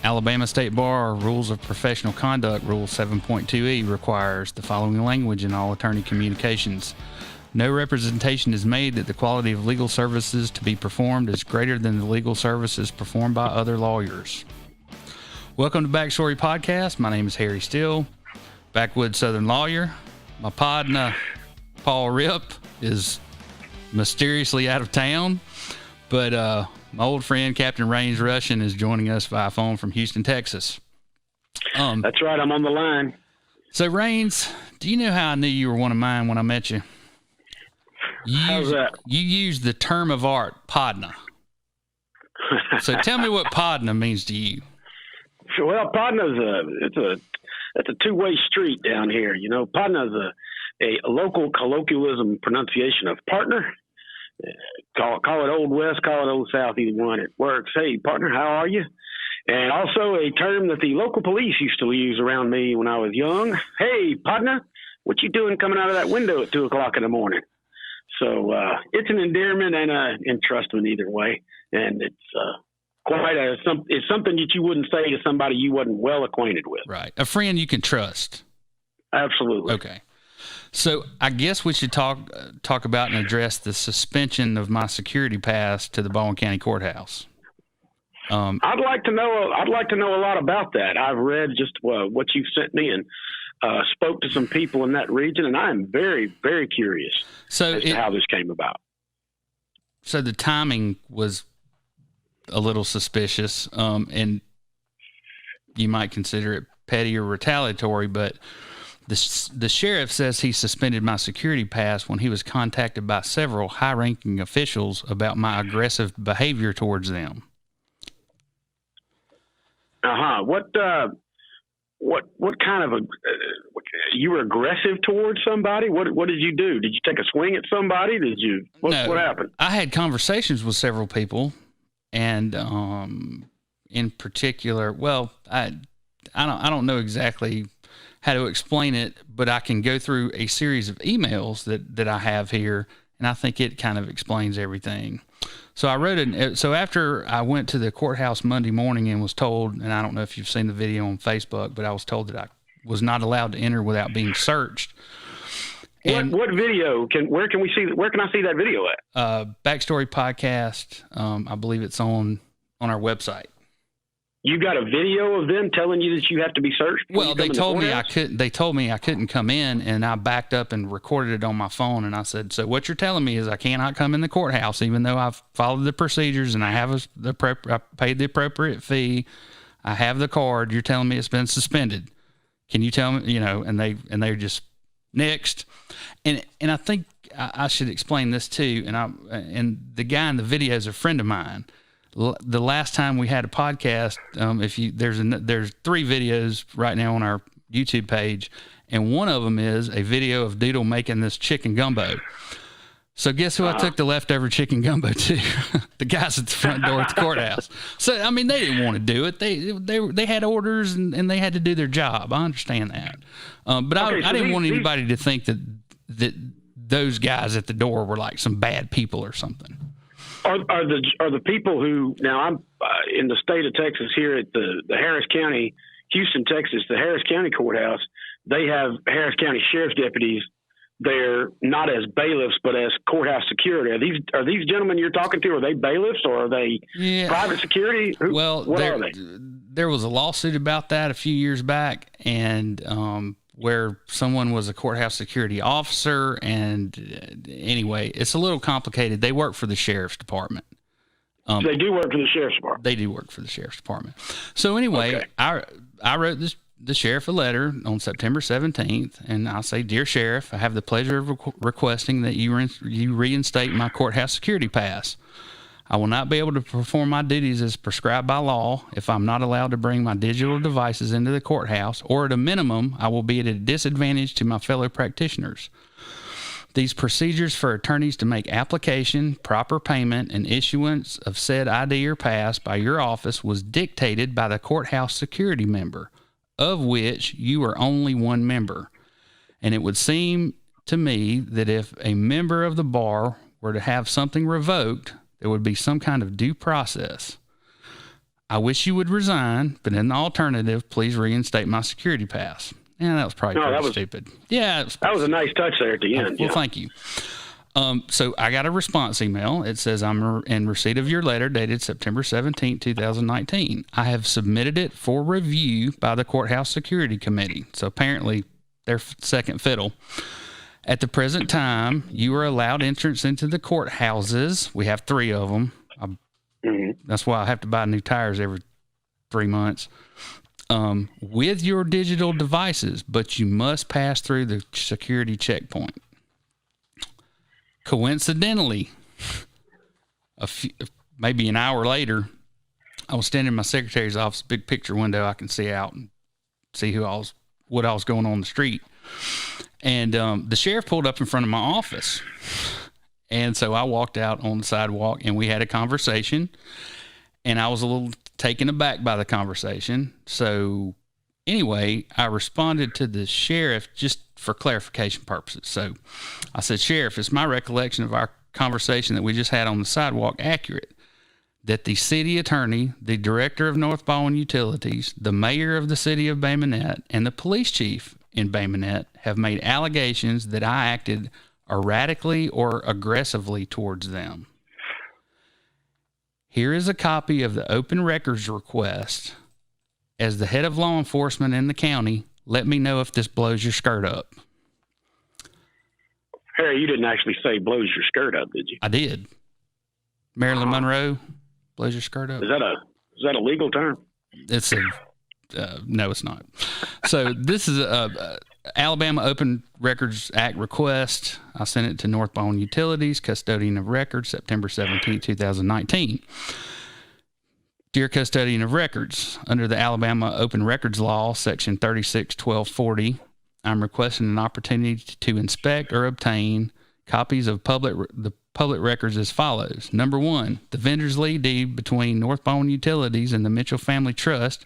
Alabama State Bar Rules of Professional Conduct Rule 7.2e requires the following language in all attorney communications. No representation is made that the quality of legal services to be performed is greater than the legal services performed by other lawyers. Welcome to Backstory Podcast. My name is Harry Steele, backwoods Southern lawyer. My partner, Paul Rip, is mysteriously out of town, but my old friend Captain Raines Russian is joining us via phone from Houston, Texas. That's right. I'm on the line. So, Raines, do you know how I knew you were one of mine when I met you? How's that? You used the term of art, podna. So tell me what podna means to you. Well, podna's it's a two-way street down here. You know, podna's a local colloquialism pronunciation of partner. Call it Old West, call it Old South, either one. It works. Hey, partner, how are you? And also a term that the local police used to use around me when I was young. Hey, partner, what you doing coming out of that window at 2 o'clock in the morning? So it's an endearment and an entrustment either way. And it's it's something that you wouldn't say to somebody you wasn't well acquainted with. Right. A friend you can trust. Absolutely. Okay. So I guess we should talk about and address the suspension of my security pass to the Baldwin County Courthouse. I'd like to know a lot about that. I've read just what you sent me and spoke to some people in that region, and I am very, very curious as to how this came about. So the timing was a little suspicious, and you might consider it petty or retaliatory, but the sheriff says he suspended my security pass when he was contacted by several high-ranking officials about my aggressive behavior towards them. What kind of you were aggressive towards somebody? What did you do? Did you take a swing at somebody? What happened? I had conversations with several people, and in particular, well, I don't know exactly how to explain it, but I can go through a series of emails that I have here, and I think it kind of explains everything. So I wrote it. So after I went to the courthouse Monday morning and was told, and I don't know if you've seen the video on Facebook, but I was told that I was not allowed to enter without being searched. And what video? Where can I see that video at? Backstory Podcast. I believe it's on our website. You got a video of them telling you that you have to be searched? Well, they told me I couldn't. They told me I couldn't come in, and I backed up and recorded it on my phone. And I said, "So what you're telling me is I cannot come in the courthouse, even though I've followed the procedures and I have I paid the appropriate fee. I have the card. You're telling me it's been suspended. Can you tell me? You know?" And they're just next. And I think I should explain this too. And the guy in the video is a friend of mine. The last time we had a podcast, there's 3 videos right now on our YouTube page, and one of them is a video of Doodle making this chicken gumbo. So guess who I took the leftover chicken gumbo to? The guys at the front door at the courthouse. So I mean, they didn't want to do it. They had orders and they had to do their job. I understand that, but I didn't want anybody to think that those guys at the door were like some bad people or something. Are the people who, now I'm in the state of Texas here at the Harris County, Houston, Texas, the Harris County Courthouse, they have Harris County Sheriff's deputies there, not as bailiffs, but as courthouse security. Are these gentlemen you're talking to, are they bailiffs or are they private security? What are they? There was a lawsuit about that a few years back, and where someone was a courthouse security officer. And anyway, it's a little complicated. They work for the sheriff's department. They do work for the sheriff's department. They do work for the sheriff's department. So anyway, okay. I wrote the sheriff a letter on September 17th, and I say, "Dear Sheriff, I have the pleasure of requesting that you reinstate my courthouse security pass. I will not be able to perform my duties as prescribed by law if I'm not allowed to bring my digital devices into the courthouse, or at a minimum, I will be at a disadvantage to my fellow practitioners. These procedures for attorneys to make application, proper payment, and issuance of said ID or pass by your office was dictated by the courthouse security member, of which you are only one member. And it would seem to me that if a member of the bar were to have something revoked, there would be some kind of due process. I wish you would resign, but in the alternative, please reinstate my security pass. Yeah, that was probably stupid. Yeah. That was a nice touch there at the end. Well, thank you. So I got a response email. It says, I'm in receipt of your letter dated September 17, 2019. I have submitted it for review by the Courthouse Security Committee. So apparently they're second fiddle. At the present time, you are allowed entrance into the courthouses. We have 3 of them. That's why I have to buy new tires every 3 months. With your digital devices, but you must pass through the security checkpoint. Coincidentally, maybe an hour later, I was standing in my secretary's office, big picture window. I can see out and see what else going on the street. And the sheriff pulled up in front of my office. And so I walked out on the sidewalk and we had a conversation. And I was a little taken aback by the conversation. So anyway, I responded to the sheriff just for clarification purposes. So I said, Sheriff, is my recollection of our conversation that we just had on the sidewalk accurate? That the city attorney, the director of North Baldwin Utilities, the mayor of the city of Bay Minette, and the police chief in Bay Minette have made allegations that I acted erratically or aggressively towards them. Here is a copy of the open records request. As the head of law enforcement in the county, let me know if this blows your skirt up. Harry, you didn't actually say blows your skirt up, did you? I did. Marilyn Monroe, blows your skirt up. Is that a legal term? It's no, it's not. So this is a Alabama Open Records Act request. I sent it to North Baldwin Utilities, custodian of records, September 17, 2019. Dear custodian of records, under the Alabama Open Records Law, section 36-1240, I'm requesting an opportunity to inspect or obtain copies of the public records as follows. Number 1, the vendor's lien deed between North Baldwin Utilities and the Mitchell Family Trust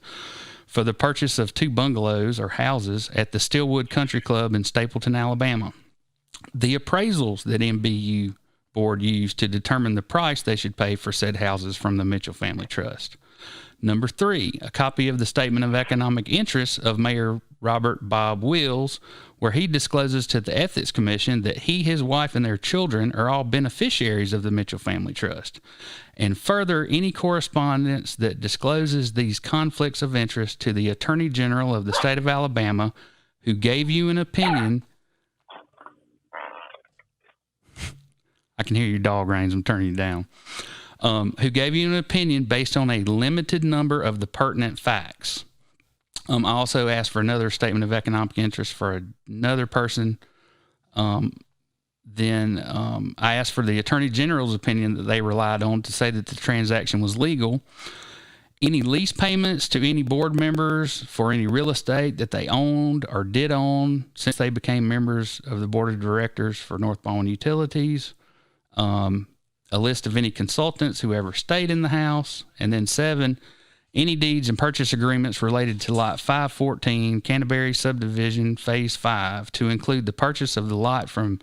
for the purchase of 2 bungalows or houses at the Stillwood Country Club in Stapleton, Alabama. The appraisals that MBU board used to determine the price they should pay for said houses from the Mitchell Family Trust. Number 3, a copy of the Statement of Economic Interest of Mayor Robert Bob Wills, where he discloses to the Ethics Commission that he, his wife, and their children are all beneficiaries of the Mitchell Family Trust. And further, any correspondence that discloses these conflicts of interest to the Attorney General of the state of Alabama, who gave you an opinion. I can hear your dog rains. I'm turning you down. Who gave you an opinion based on a limited number of the pertinent facts. I also asked for another statement of economic interest for another person. Then I asked for the Attorney General's opinion that they relied on to say that the transaction was legal. Any lease payments to any board members for any real estate that they owned or did own since they became members of the board of directors for North Baldwin Utilities. A list of any consultants who ever stayed in the house. And then 7, any deeds and purchase agreements related to Lot 514, Canterbury Subdivision, Phase 5, to include the purchase of the lot from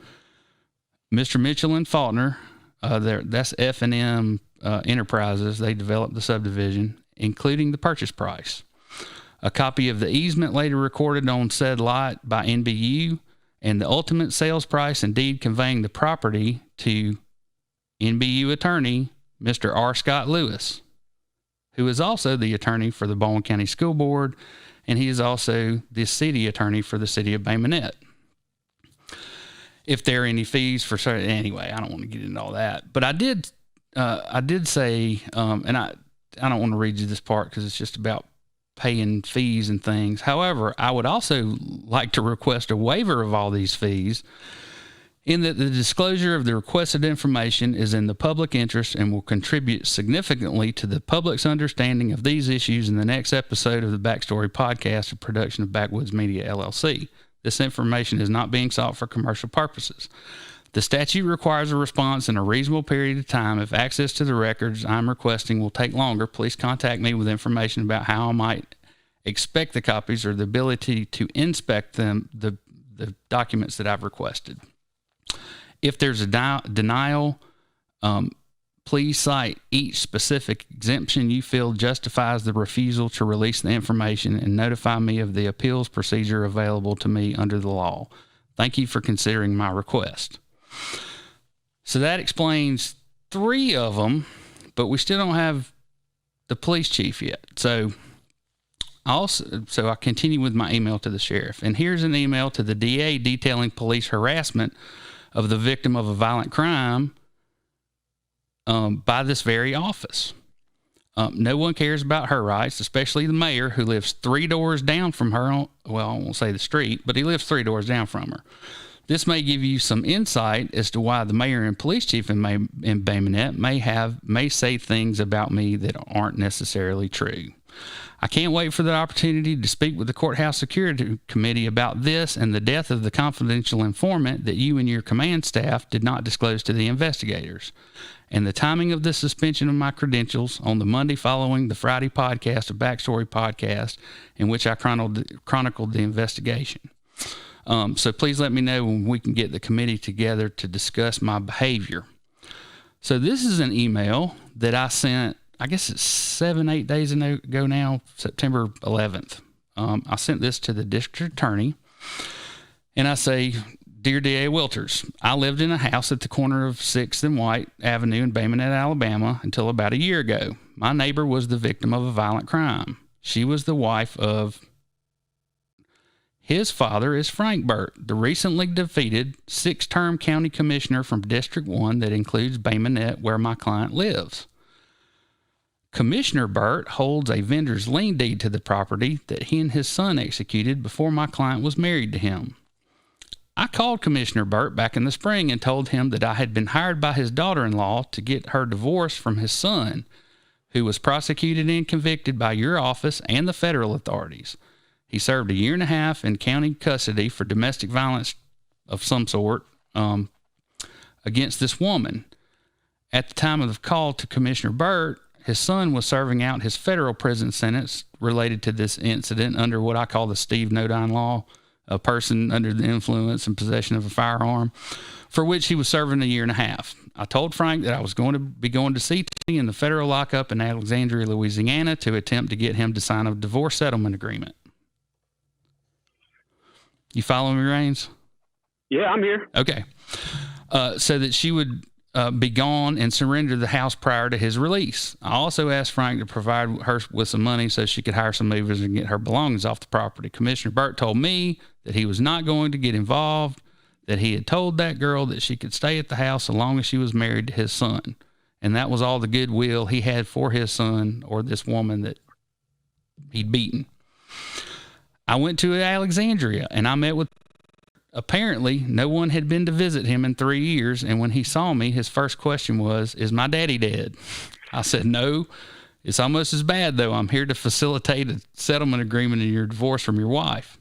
Mr. Mitchell and Faulkner. That's F&M Enterprises. They developed the subdivision, including the purchase price. A copy of the easement later recorded on said lot by NBU, and the ultimate sales price and deed conveying the property to NBU attorney, Mr. R. Scott Lewis, who is also the attorney for the Baldwin County School Board, and he is also the city attorney for the city of Bay Minette. If there are any fees for certain, anyway, I don't want to get into all that, but I did say, and I don't want to read you this part because it's just about paying fees and things. However, I would also like to request a waiver of all these fees, in that the disclosure of the requested information is in the public interest and will contribute significantly to the public's understanding of these issues in the next episode of the Backstory Podcast, a production of Backwoods Media, LLC. This information is not being sought for commercial purposes. The statute requires a response in a reasonable period of time. If access to the records I'm requesting will take longer, please contact me with information about how I might expect the copies or the ability to inspect them, the documents that I've requested. If there's a denial, Please cite each specific exemption you feel justifies the refusal to release the information and notify me of the appeals procedure available to me under the law. Thank you for considering my request. So that explains 3 of them, but we still don't have the police chief yet. So I continue with my email to the sheriff. And here's an email to the DA detailing police harassment of the victim of a violent crime by this very office. No one cares about her rights, especially the mayor, who lives 3 doors down from her. Well, I won't say the street, but he lives 3 doors down from her. This may give you some insight as to why the mayor and police chief in Bay Minette may say things about me that aren't necessarily true. I can't wait for the opportunity to speak with the courthouse security committee about this and the death of the confidential informant that you and your command staff did not disclose to the investigators, and the timing of the suspension of my credentials on the Monday following the Friday podcast of Backstory Podcast, in which I chronicled the investigation. So please let me know when we can get the committee together to discuss my behavior. So this is an email that I sent, I guess it's 7-8 days ago now, September 11th. I sent this to the district attorney, and I say, Dear D.A. Wilters, I lived in a house at the corner of 6th and White Avenue in Bay Minette, Alabama, until about a year ago. My neighbor was the victim of a violent crime. She was the wife of... His father is Frank Burt, the recently defeated 6-term county commissioner from District 1 that includes Bay Minette, where my client lives. Commissioner Burt holds a vendor's lien deed to the property that he and his son executed before my client was married to him. I called Commissioner Burt back in the spring and told him that I had been hired by his daughter-in-law to get her divorce from his son, who was prosecuted and convicted by your office and the federal authorities. He served 1.5 years in county custody for domestic violence of some sort against this woman. At the time of the call to Commissioner Burt, his son was serving out his federal prison sentence related to this incident under what I call the Steve Nodine law, a person under the influence and possession of a firearm, for which he was serving 1.5 years. I told Frank that I was going to be going to see Tony in the federal lockup in Alexandria, Louisiana, to attempt to get him to sign a divorce settlement agreement. You follow me, Raines? Yeah, I'm here. Okay. So that she would be gone and surrender the house prior to his release. I also asked Frank to provide her with some money so she could hire some movers and get her belongings off the property. Commissioner Burt told me that he was not going to get involved, that he had told that girl that she could stay at the house so long as she was married to his son. And that was all the goodwill he had for his son or this woman that he'd beaten. I went to Alexandria and I met with, apparently no one had been to visit him in 3 years. And when he saw me, his first question was, is my daddy dead? I said, no, it's almost as bad though. I'm here to facilitate a settlement agreement in your divorce from your wife.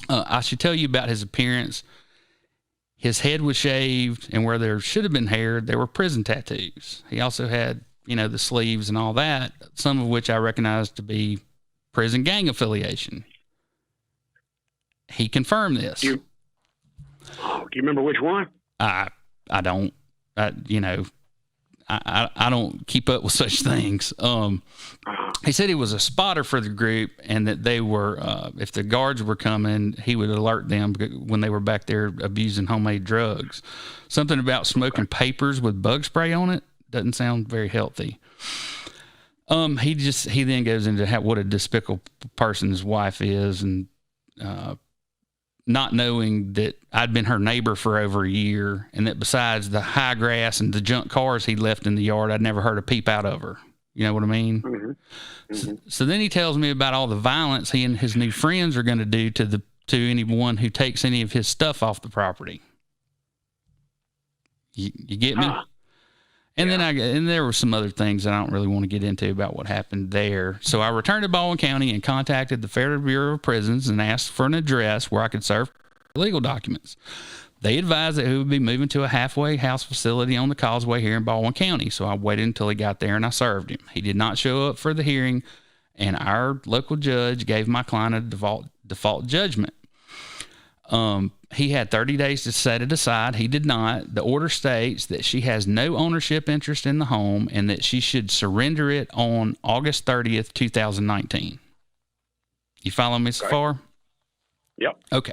I should tell you about his appearance. His head was shaved, and where there should have been hair, there were prison tattoos. He also had, the sleeves and all that, some of which I recognized to be prison gang affiliation. He confirmed this. Do you remember which one? I don't. I don't keep up with such things. He said he was a spotter for the group, and that they were, if the guards were coming, he would alert them when they were back there abusing homemade drugs. Something about smoking papers with bug spray on it doesn't sound very healthy. He then goes into what a despicable person his wife is, and not knowing that I'd been her neighbor for over a year, and that besides the high grass and the junk cars he'd left in the yard, I'd never heard a peep out of her. You know what I mean? Mm-hmm. Mm-hmm. So then he tells me about all the violence he and his new friends are going to do to anyone who takes any of his stuff off the property. You get me? And then there were some other things that I don't really want to get into about what happened there. So I returned to Baldwin County and contacted the Federal Bureau of Prisons and asked for an address where I could serve legal documents. They advised that he would be moving to a halfway house facility on the causeway here in Baldwin County. So I waited until he got there and I served him. He did not show up for the hearing, and our local judge gave my client a default judgment. he had 30 days to set it aside. He did not. The order states that she has no ownership interest in the home and that she should surrender it on August 30th, 2019. You follow me so far? Yep. Okay.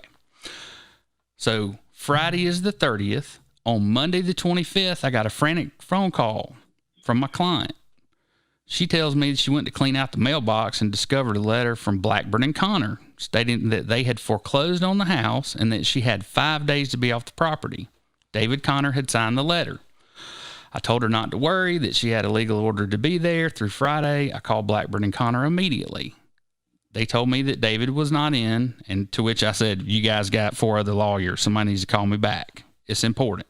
So Friday is the 30th. On Monday the 25th, I got a frantic phone call from my client. She tells me that she went to clean out the mailbox and discovered a letter from Blackburn and Connor stating that they had foreclosed on the house and that she had 5 days to be off the property. David Connor had signed the letter. I told her not to worry, that she had a legal order to be there through Friday. I called Blackburn and Connor immediately. They told me that David was not in, and to which I said, you guys got 4 other lawyers. Somebody needs to call me back. It's important.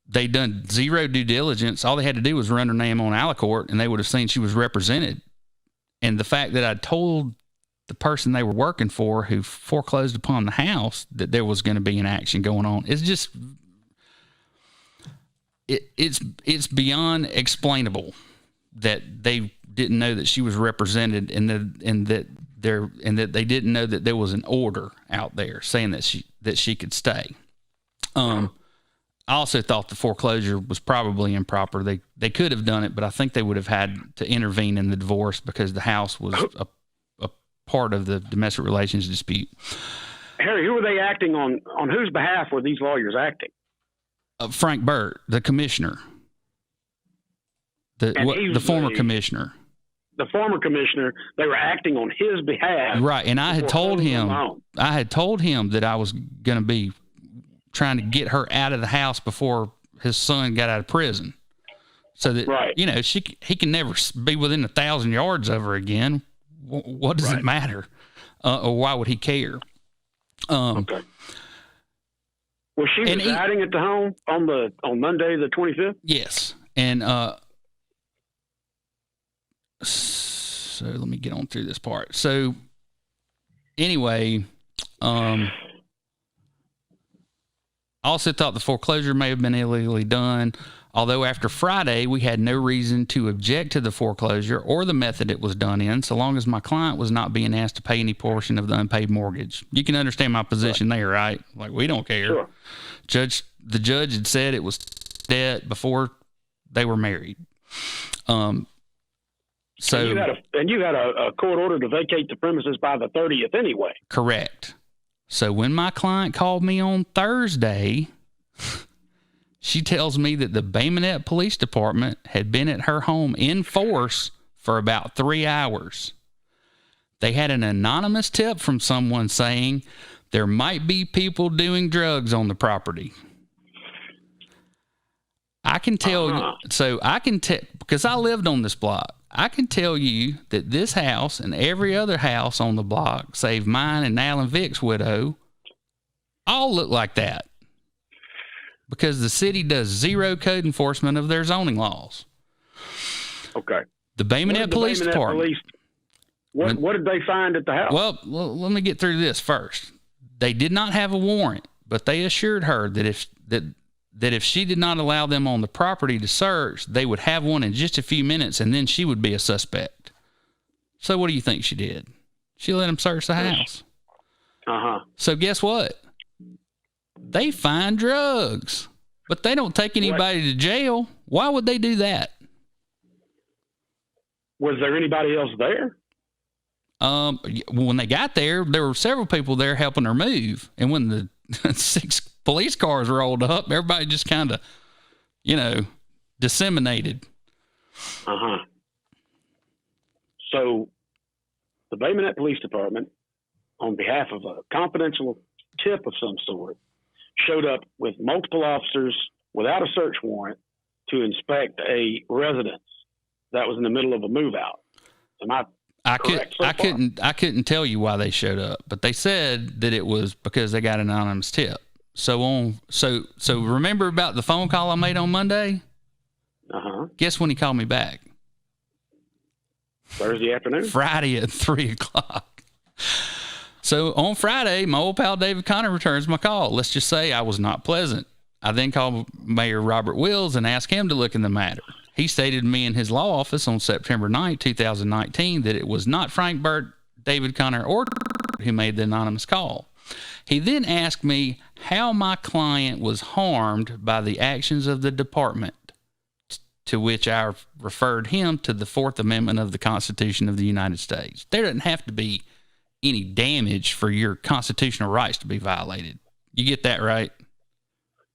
They done zero due diligence. All they had to do was run her name on Alicourt, and they would have seen she was represented. And the fact that I told the person they were working for who foreclosed upon the house that there was going to be an action going on is just it's beyond explainable that they didn't know that she was represented and that they didn't know that there was an order out there saying that she could stay. I also thought the foreclosure was probably improper. They could have done it, but I think they would have had to intervene in the divorce because the house was a part of the domestic relations dispute. Harry, who were they acting on? On whose behalf were these lawyers acting? Frank Burt, the commissioner, the former commissioner. The former commissioner, they were acting on his behalf. Right, and I had told him that I was going to be trying to get her out of the house before his son got out of prison, so that he can never be within 1,000 yards of her again. What does it matter, or why would he care? Okay. Was she residing at the home on Monday the 25th? Yes, and so let me get on through this part. So anyway, I also thought the foreclosure may have been illegally done, although after Friday, we had no reason to object to the foreclosure or the method it was done in, so long as my client was not being asked to pay any portion of the unpaid mortgage. You can understand my position there, right? Like, we don't care. Sure. The judge had said it was debt before they were married. So you had a court order to vacate the premises by the 30th anyway. Correct. So when my client called me on Thursday, she tells me that the Bay Minette Police Department had been at her home in force for about 3 hours. They had an anonymous tip from someone saying there might be people doing drugs on the property. I can tell you, because I lived on this block, I can tell you that this house and every other house on the block, save mine and Alan Vick's widow, all look like that. Because the city does zero code enforcement of their zoning laws. Okay. The Bay Minette Police Department. What did they find at the house? Well, let me get through this first. They did not have a warrant, but they assured her that if she did not allow them on the property to search, they would have one in just a few minutes, and then she would be a suspect. So what do you think she did? She let them search the house. Uh-huh. So guess what? They find drugs, but they don't take anybody to jail. Why would they do that? Was there anybody else there? When they got there were several people there helping her move. And when the 6 police cars rolled up, everybody just kind of, disseminated. Uh-huh. So the Bay Minette Police Department, on behalf of a confidential tip of some sort, showed up with multiple officers without a search warrant to inspect a residence that was in the middle of a move out. Am I correct so far? I couldn't tell you why they showed up, but they said that it was because they got an anonymous tip. So remember about the phone call I made on Monday? Uh-huh. Guess when he called me back? Thursday afternoon? Friday at 3:00. So on Friday, my old pal David Connor returns my call. Let's just say I was not pleasant. I then called Mayor Robert Wills and asked him to look in the matter. He stated to me in his law office on September 9, 2019, that it was not Frank Burt, David Connor, or who made the anonymous call. He then asked me how my client was harmed by the actions of the department, to which I referred him to the Fourth Amendment of the Constitution of the United States. There doesn't have to be any damage for your constitutional rights to be violated. You get that right?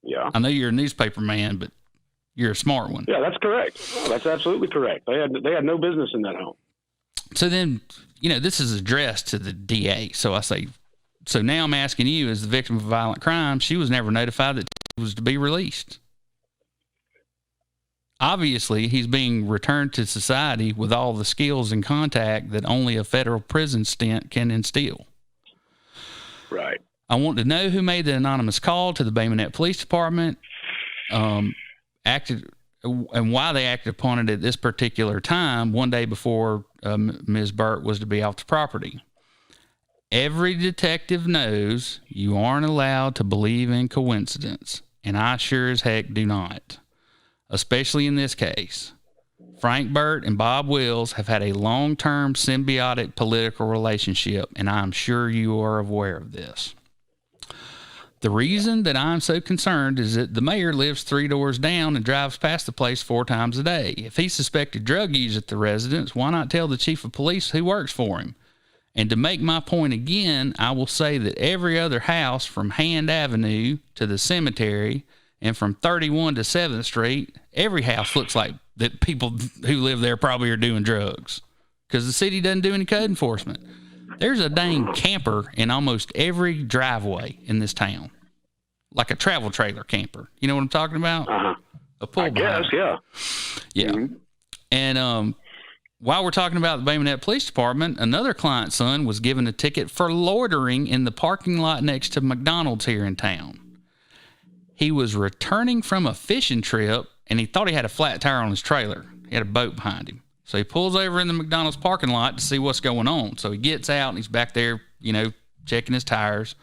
Yeah. I know you're a newspaper man, but you're a smart one. Yeah, that's correct. No, that's absolutely correct. They had no business in that home. So then, this is addressed to the DA. So I say, so now I'm asking you, as the victim of violent crime, she was never notified that she was to be released. Obviously, he's being returned to society with all the skills and contact that only a federal prison stint can instill. Right. I want to know who made the anonymous call to the Bay Minette Police Department, acted, and why they acted upon it at this particular time, one day before Ms. Burt was to be off the property. Every detective knows you aren't allowed to believe in coincidence, and I sure as heck do not, especially in this case. Frank Burt and Bob Wills have had a long-term symbiotic political relationship, and I'm sure you are aware of this. The reason that I'm so concerned is that the mayor lives 3 doors down and drives past the place 4 times a day. If he suspected drug use at the residence, why not tell the chief of police who works for him? And to make my point again, I will say that every other house from Hand Avenue to the cemetery and from 31 to 7th Street, every house looks like that people who live there probably are doing drugs because the city doesn't do any code enforcement. There's a dang camper in almost every driveway in this town, like a travel trailer camper. You know what I'm talking about? Uh-huh. A pull behind. Yeah. Yeah. Mm-hmm. And while we're talking about the Bay Minette Police Department, another client's son was given a ticket for loitering in the parking lot next to McDonald's here in town. He was returning from a fishing trip, and he thought he had a flat tire on his trailer. He had a boat behind him. So he pulls over in the McDonald's parking lot to see what's going on. So he gets out, and he's back there, checking his tires.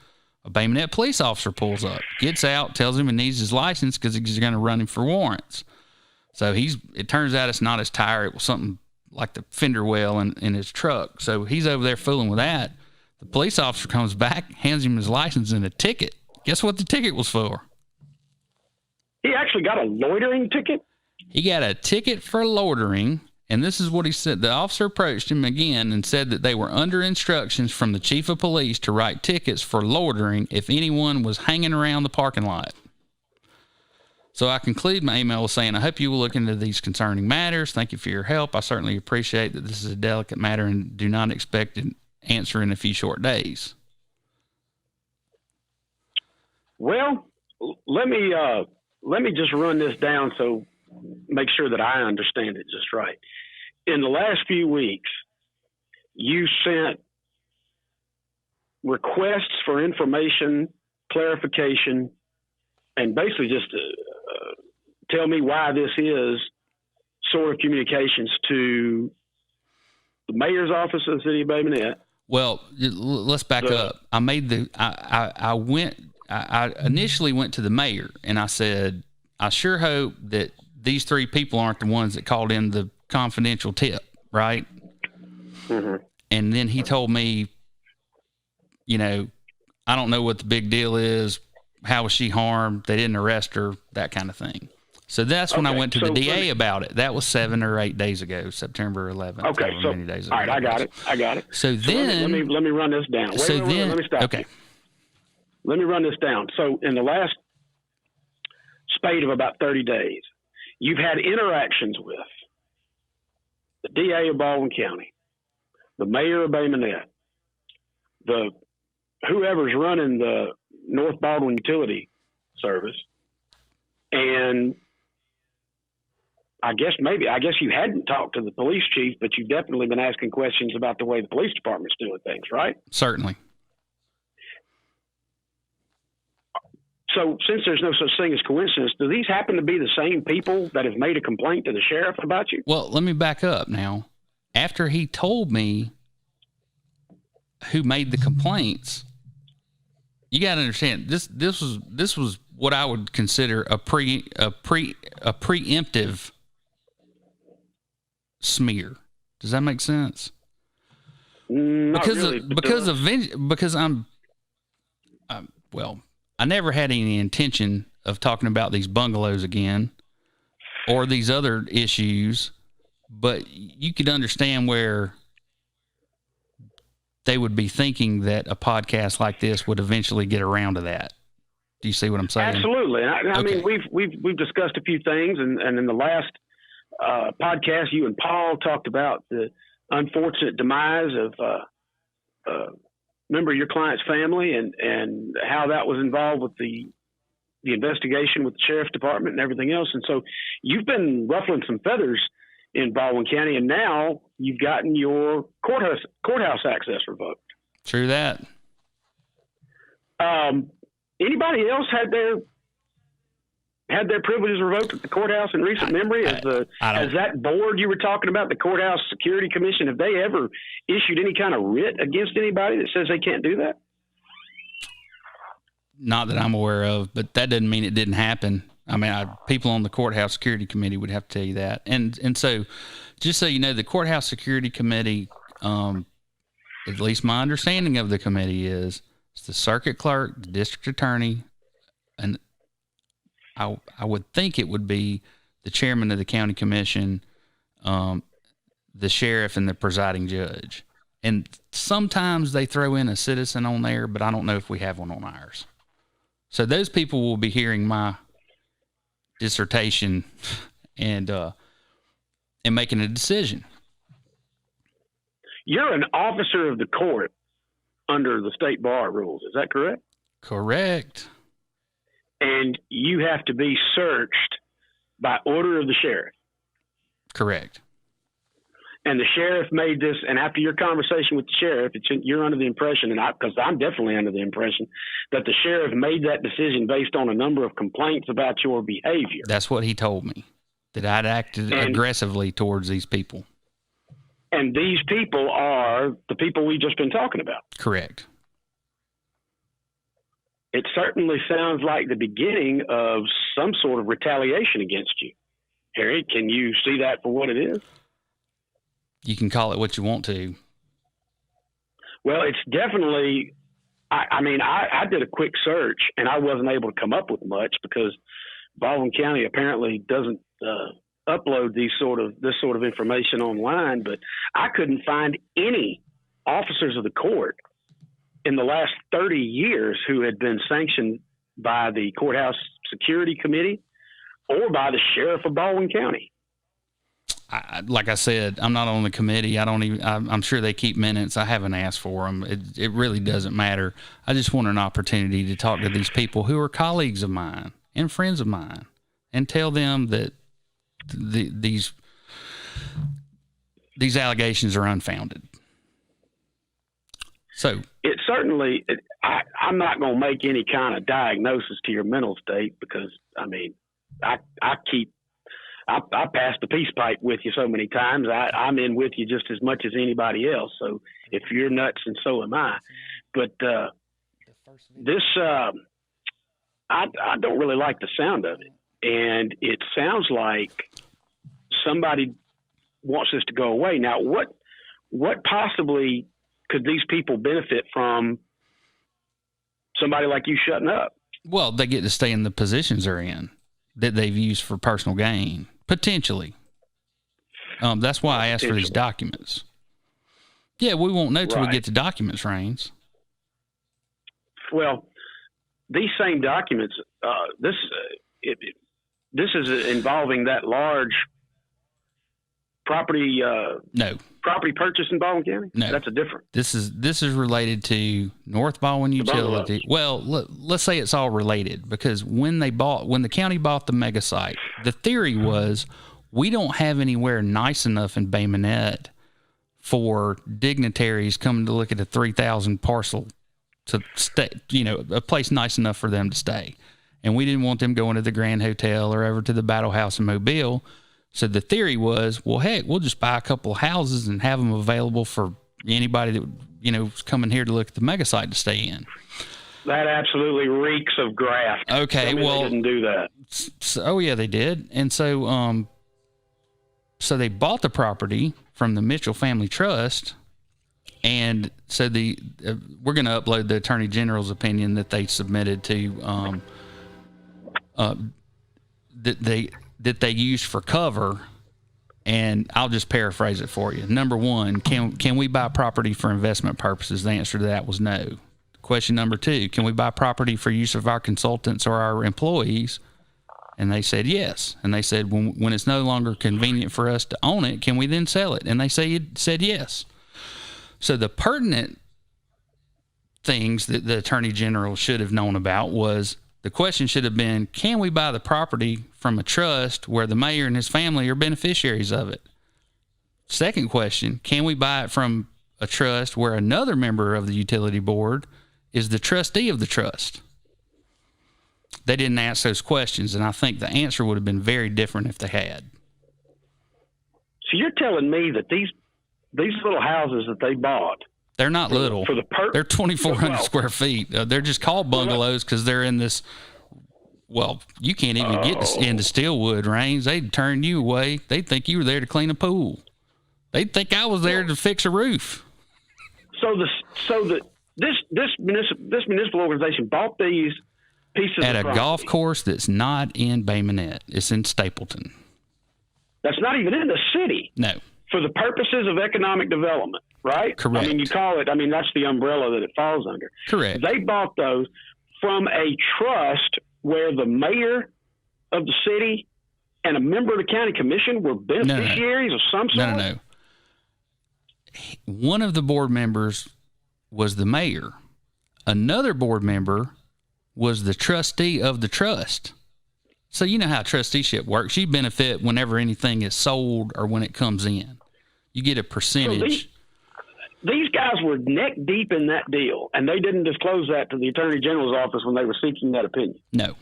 A Bay Minette police officer pulls up, gets out, tells him he needs his license because he's going to run him for warrants. So it turns out it's not his tire. It was something like the fender well in his truck. So he's over there fooling with that. The police officer comes back, hands him his license and a ticket. Guess what the ticket was for? He actually got a loitering ticket? He got a ticket for loitering, and this is what he said. The officer approached him again and said that they were under instructions from the chief of police to write tickets for loitering if anyone was hanging around the parking lot. So I conclude my email with saying, I hope you will look into these concerning matters. Thank you for your help. I certainly appreciate that this is a delicate matter and do not expect an answer in a few short days. Well, let me just run this down so make sure that I understand it just right. In the last few weeks, you sent requests for information, clarification, and basically just tell me why this is sort of communications to the mayor's office of the city of Bay Minette. Well, let's back up. I initially went to the mayor and I said, I sure hope that these 3 people aren't the ones that called in the confidential tip, right? Mm-hmm. And then he told me, I don't know what the big deal is. How was she harmed? They didn't arrest her, that kind of thing. So that's when I went to the DA about it. That was 7 or 8 days ago, September 11th. Okay, so many days ago. all right, I got it. So then, let me run this down. Wait, let me stop. Okay. Let me run this down. So in the last spate of about 30 days, you've had interactions with the DA of Baldwin County, the mayor of Bay Minette, whoever's running the North Baldwin Utility Service, and I guess you hadn't talked to the police chief, but you've definitely been asking questions about the way the police department's doing things, right? Certainly. So since there's no such thing as coincidence, do these happen to be the same people that have made a complaint to the sheriff about you? Well, let me back up now. After he told me who made the complaints, you got to understand this was what I would consider a preemptive smear. Does that make sense? Not because really, because Well, I never had any intention of talking about these bungalows again or these other issues, but you could understand where they would be thinking that a podcast like this would eventually get around to that. Do you see what I'm saying? Absolutely. I mean, we've discussed a few things, and in the last podcast, you and Paul talked about the unfortunate demise of a member of your client's family, and how that was involved with the investigation with the sheriff's department and everything else. And so you've been ruffling some feathers in Baldwin County, and now you've gotten your courthouse access revoked. True that. Anybody else had their privileges revoked at the courthouse in recent memory? Has that board you were talking about, the Courthouse Security Commission, have they ever issued any kind of writ against anybody that says they can't do that? Not that I'm aware of, but that doesn't mean it didn't happen. I mean, people on the Courthouse Security Committee would have to tell you that. And so, just so you know, the Courthouse Security Committee, at least my understanding of the committee is, it's the circuit clerk, the district attorney, and I would think it would be the chairman of the county commission, the sheriff, and the presiding judge. And sometimes they throw in a citizen on there, but I don't know if we have one on ours. So those people will be hearing my dissertation and making a decision. You're an officer of the court under the state bar rules. Is that correct? Correct. And you have to be searched by order of the sheriff. Correct. And the sheriff made this, and after your conversation with the sheriff, you're under the impression, because I'm definitely under the impression, that the sheriff made that decision based on a number of complaints about your behavior. That's what he told me, that I'd acted aggressively towards these people. And these people are the people we've just been talking about. Correct. It certainly sounds like the beginning of some sort of retaliation against you. Harry, can you see that for what it is? You can call it what you want to. Well, it's definitely, I did a quick search and I wasn't able to come up with much because Baldwin County apparently doesn't upload this sort of information online, but I couldn't find any officers of the court in the last 30 years who had been sanctioned by the Courthouse Security Committee or by the sheriff of Baldwin County. Like I said, I'm not on the committee. I'm sure they keep minutes. I haven't asked for them. It really doesn't matter. I just want an opportunity to talk to these people who are colleagues of mine and friends of mine and tell them that these allegations are unfounded. So it certainly, I'm not going to make any kind of diagnosis to your mental state because I pass the peace pipe with you so many times. I'm in with you just as much as anybody else. So if you're nuts, and so am I. But this, I don't really like the sound of it. And it sounds like somebody wants this to go away. Now, what possibly could these people benefit from somebody like you shutting up? Well, they get to stay in the positions they're in that they've used for personal gain, potentially. That's why I asked for these documents. Yeah, we won't know till we get the documents, Raines. Well, these same documents, this is involving that large property. No. Property purchase in Baldwin County? No. That's a different. This is related to North Baldwin Utility. Well, let's say it's all related because when the county bought the mega site, the theory was we don't have anywhere nice enough in Bay Minette for dignitaries coming to look at a 3,000 parcel to stay, a place nice enough for them to stay. And we didn't want them going to the Grand Hotel or ever to the Battle House in Mobile. So the theory was, well, heck, we'll just buy a couple of houses and have them available for anybody that, is coming here to look at the mega site to stay in. That absolutely reeks of graft. Okay, well, they didn't do that. Oh yeah, they did. And so, so they bought the property from the Mitchell Family Trust And so we're going to upload the Attorney General's opinion that they submitted to that they used for cover. And I'll just paraphrase it for you. Number one, can we buy property for investment purposes? The answer to that was no. Question number two, can we buy property for use of our consultants or our employees? And they said yes. And they said, when it's no longer convenient for us to own it, can we then sell it? And they said yes. So the pertinent things that the Attorney General should have known about was, the question should have been, can we buy the property from a trust where the mayor and his family are beneficiaries of it? Second question, can we buy it from a trust where another member of the utility board is the trustee of the trust? They didn't ask those questions, and I think the answer would have been very different if they had. So you're telling me that these little houses that they bought, they're not little. They're 2,400 square feet. They're just called bungalows because they're in this. Well, you can't even get into Steelwood, Raines. They'd turn you away. They'd think you were there to clean a pool. They'd think I was there to fix a roof. This municipal organization bought these pieces at a golf course that's not in Bay Minette. It's in Stapleton. That's not even in the city. No. For the purposes of economic development, right? Correct. I mean, you call it, that's the umbrella that it falls under. Correct. They bought those from a trust where the mayor of the city and a member of the county commission were beneficiaries of some sort? No. One of the board members was the mayor. Another board member was the trustee of the trust. So you know how trusteeship works. You benefit whenever anything is sold or when it comes in. You get a percentage. So these guys were neck deep in that deal, and they didn't disclose that to the Attorney General's office when they were seeking that opinion. No.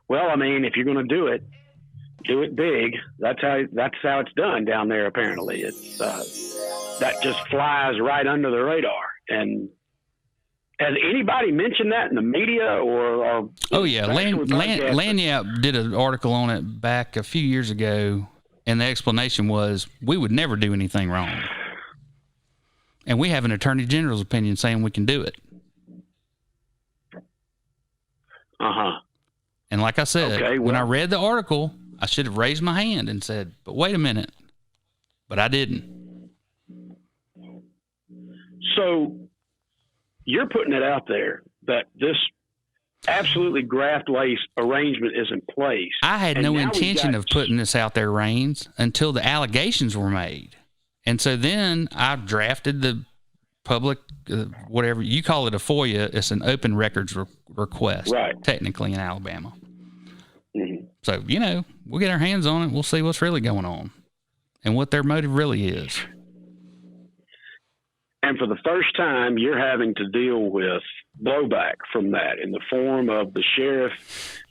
Well, if you're going to do it big. That's how it's done down there. Apparently, it's that just flies right under the radar. And has anybody mentioned that in the media or oh yeah, Lagniappe did an article on it back a few years ago, and the explanation was we would never do anything wrong, and we have an Attorney General's opinion saying we can do it. And like I said, when I read the article, I should have raised my hand and said, "But wait a minute," but I didn't. So you're putting it out there that this absolutely graft-laced arrangement is in place. I had no intention of putting this out there, Raines, until the allegations were made. And so then I drafted the public, whatever you call it, a FOIA. It's an open records request, right? Technically in Alabama. Mm-hmm. So, we'll get our hands on it. We'll see what's really going on and what their motive really is. And for the first time, you're having to deal with blowback from that in the form of the sheriff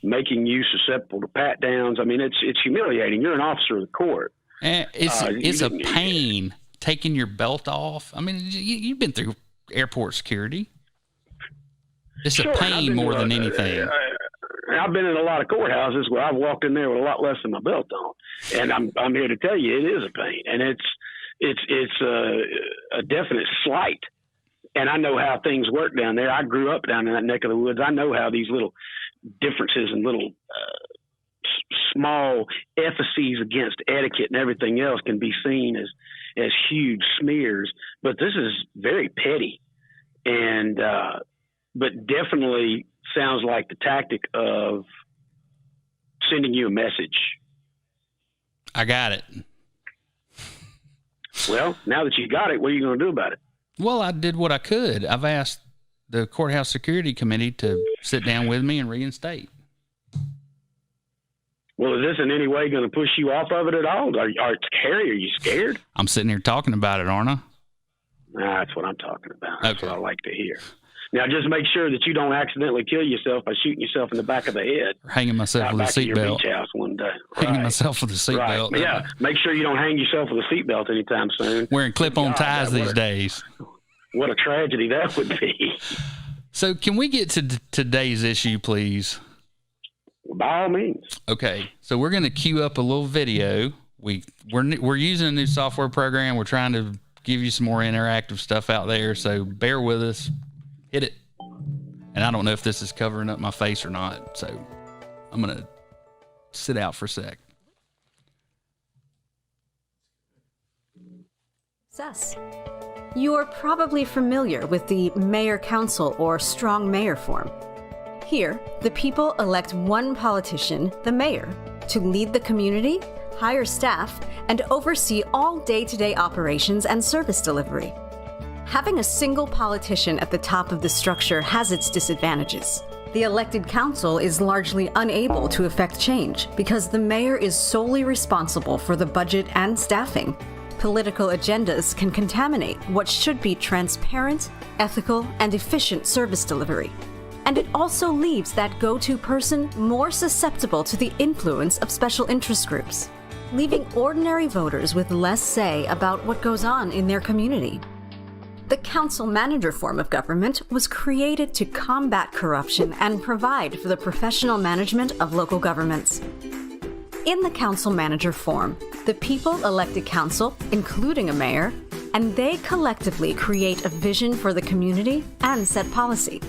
making you susceptible to pat downs. It's humiliating. You're an officer of the court. It's a pain taking your belt off. You've been through airport security. It's a pain more than anything. I've been in a lot of courthouses where I've walked in there with a lot less than my belt on, and I'm here to tell you it is a pain, and it's a definite slight. And I know how things work down there. I grew up down in that neck of the woods. I know how these little differences and little small efficies against etiquette and everything else can be seen as huge smears. But this is very petty, and but definitely sounds like the tactic of sending you a message. I got it. Well, now that you got it, what are you going to do about it? Well, I did what I could. I've asked the courthouse security committee to sit down with me and reinstate. Well, is this in any way going to push you off of it at all? Harry, are you scared? I'm sitting here talking about it, aren't I? That's what I'm talking about. That's okay. What I like to hear. Now, just make sure that you don't accidentally kill yourself by shooting yourself in the back of the head. Or hanging myself with a seatbelt. Beach house one day. Hanging myself with a seatbelt. Right. Yeah, make sure you don't hang yourself with a seatbelt anytime soon. Wearing clip-on ties these days. What a tragedy that would be. So can we get to today's issue, please? By all means. Okay, so we're going to queue up a little video we're using a new software program. We're trying to give you some more interactive stuff out there. So bear with us. Hit it. And I don't know if this is covering up my face or not. So I'm going to sit out for a sec. Success. You are probably familiar with the mayor-council or strong mayor form. Here, the people elect one politician, the mayor, to lead the community, hire staff, and oversee all day-to-day operations and service delivery. Having a single politician at the top of the structure has its disadvantages. The elected council is largely unable to effect change because the mayor is solely responsible for the budget and staffing. Political agendas can contaminate what should be transparent, ethical, and efficient service delivery. And it also leaves that go-to person more susceptible to the influence of special interest groups, leaving ordinary voters with less say about what goes on in their community. The council-manager form of government was created to combat corruption and provide for the professional management of local governments. In the council-manager form, the people elect a council, including a mayor, and they collectively create a vision for the community and set policy.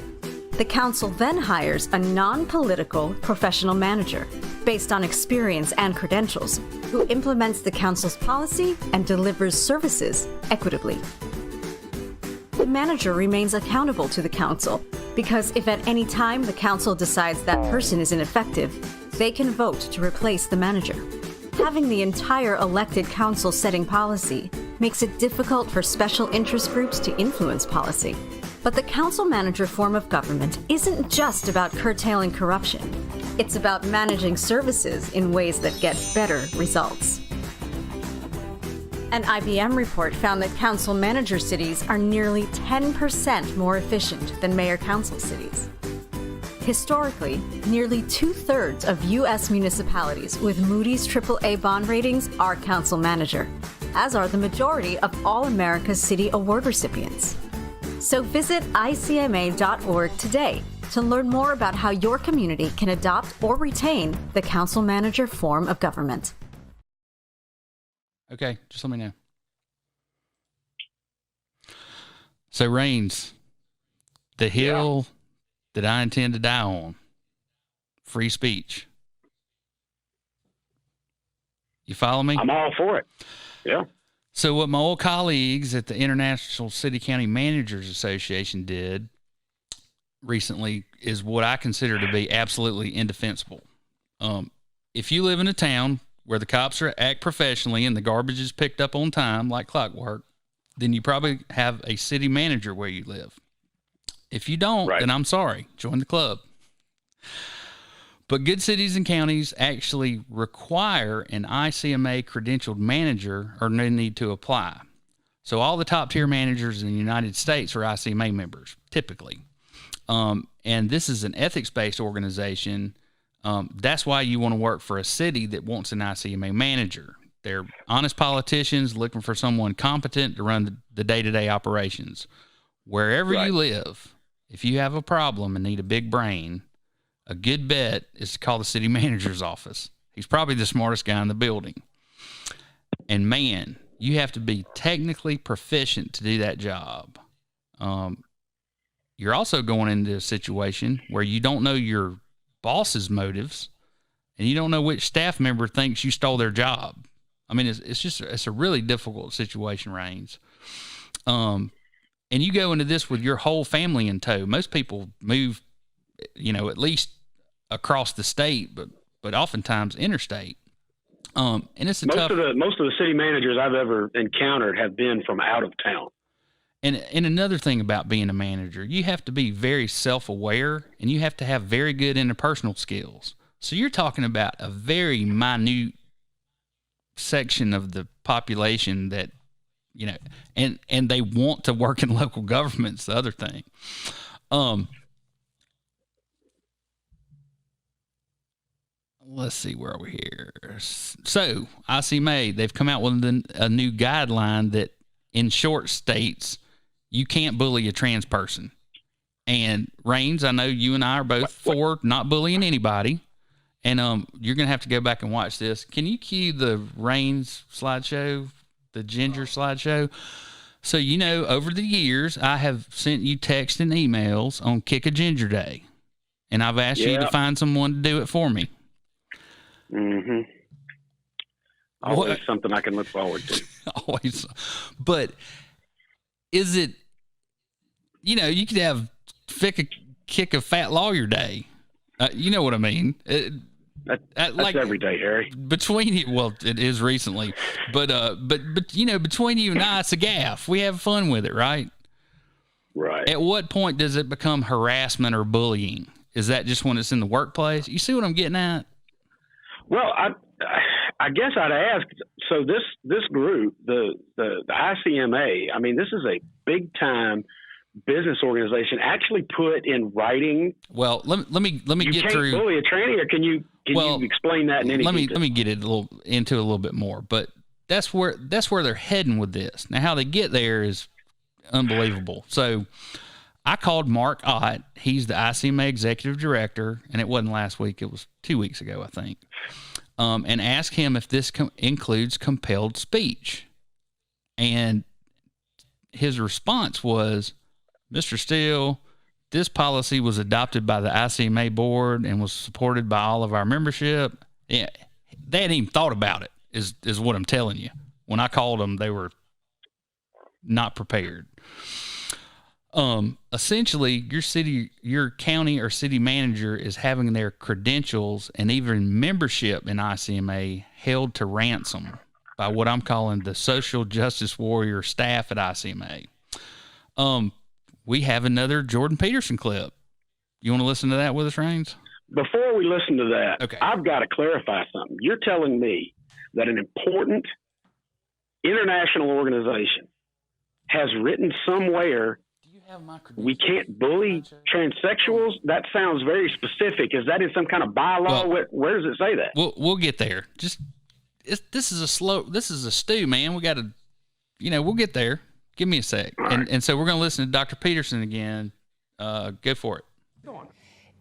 The council then hires a non-political professional manager based on experience and credentials who implements the council's policy and delivers services equitably. The manager remains accountable to the council because if at any time the council decides that person is ineffective, they can vote to replace the manager. Having the entire elected council setting policy makes it difficult for special interest groups to influence policy. But the council-manager form of government isn't just about curtailing corruption. It's about managing services in ways that get better results. An IBM report found that council-manager cities are nearly 10% more efficient than mayor-council cities. Historically, nearly 2/3 of U.S. municipalities with Moody's AAA bond ratings are council-manager, as are the majority of all America's city award recipients. So visit icma.org today to learn more about how your community can adopt or retain the council-manager form of government. Okay, just let me know. So, Rains, the hill that I intend to die on, free speech. You follow me? I'm all for it. Yeah. So what my old colleagues at the International City County Managers Association did recently is what I consider to be absolutely indefensible. If you live in a town where the cops act professionally and the garbage is picked up on time like clockwork, then you probably have a city manager where you live. If you don't, then I'm sorry. Join the club. But good cities and counties actually require an ICMA credentialed manager or they need to apply. So all the top tier managers in the United States are ICMA members, typically. And this is an ethics-based organization. That's why you want to work for a city that wants an ICMA manager. They're honest politicians looking for someone competent to run the day-to-day operations. Wherever you live, if you have a problem and need a big brain, a good bet is to call the city manager's office. He's probably the smartest guy in the building. And man, you have to be technically proficient to do that job. You're also going into a situation where you don't know your boss's motives and you don't know which staff member thinks you stole their job. I mean, it's a really difficult situation, Rains. And you go into this with your whole family in tow. Most people move, at least across the state, but oftentimes interstate. And it's most of the city managers I've ever encountered have been from out of town. And another thing about being a manager, you have to be very self-aware and you have to have very good interpersonal skills. So you're talking about a very minute section of the population that, and they want to work in local governments, the other thing. Let's see, where are we here? So ICMA, they've come out with a new guideline that in short states, you can't bully a trans person. And Rains, I know you and I are both for not bullying anybody. And you're going to have to go back and watch this. Can you cue the Reigns slideshow, the ginger slideshow? So, over the years, I have sent you texts and emails on Kick a Ginger Day. And I've asked you to find someone to do it for me. Mm-hmm. Always something I can look forward to. Always. But is it, you could have kick a fat lawyer day. You know what I mean? That's every day, Harry. Between you, well, it is recently, but between you and I, it's a gaff. We have fun with it, right? Right. At what point does it become harassment or bullying? Is that just when it's in the workplace? You see what I'm getting at? Well, I guess I'd ask. So this group, the ICMA, I mean, this is a big time business organization. Actually, put in writing. Well, let me get through. You can't bully a tranny, or can you explain that in any detail? Let me get it into a little bit more. But that's where they're heading with this. Now, how they get there is unbelievable. So, I called Mark Ott. He's the ICMA executive director, and it wasn't last week. It was 2 weeks ago, I think. And asked him if this includes compelled speech. And his response was, Mr. Steele, this policy was adopted by the ICMA board and was supported by all of our membership. Yeah, they hadn't even thought about it, is what I'm telling you. When I called them, they not prepared. Essentially, your county or city manager is having their credentials and even membership in ICMA held to ransom by what I'm calling the social justice warrior staff at ICMA. We have another Jordan Peterson clip. You want to listen to that with us, Reigns? Before we listen to that, okay. I've got to clarify something. You're telling me that an important international organization has written somewhere we can't bully transsexuals? That sounds very specific. Is that in some kind of bylaw? Well, where does it say that? We'll get there. This is a stew, man. We got to, we'll get there. Give me a sec. Right. And so we're going to listen to Dr. Peterson again. Go for it. Go on.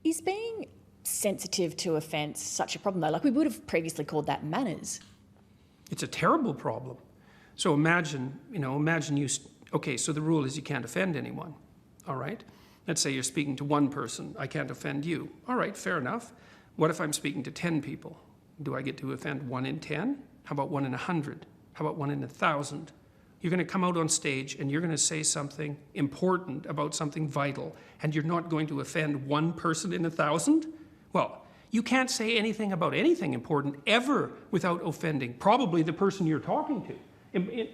Is being sensitive to offence such a problem, though? Like, we would have previously called that manners. It's a terrible problem. So imagine you, okay, so the rule is you can't offend anyone, all right? Let's say you're speaking to one person, I can't offend you. All right, fair enough. What if I'm speaking to 10 people? Do I get to offend 1 in 10? How about 1 in 100? How about 1 in 1,000? You're going to come out on stage and you're going to say something important about something vital, and you're not going to offend 1 person in 1,000? Well, you can't say anything about anything important ever without offending probably the person you're talking to.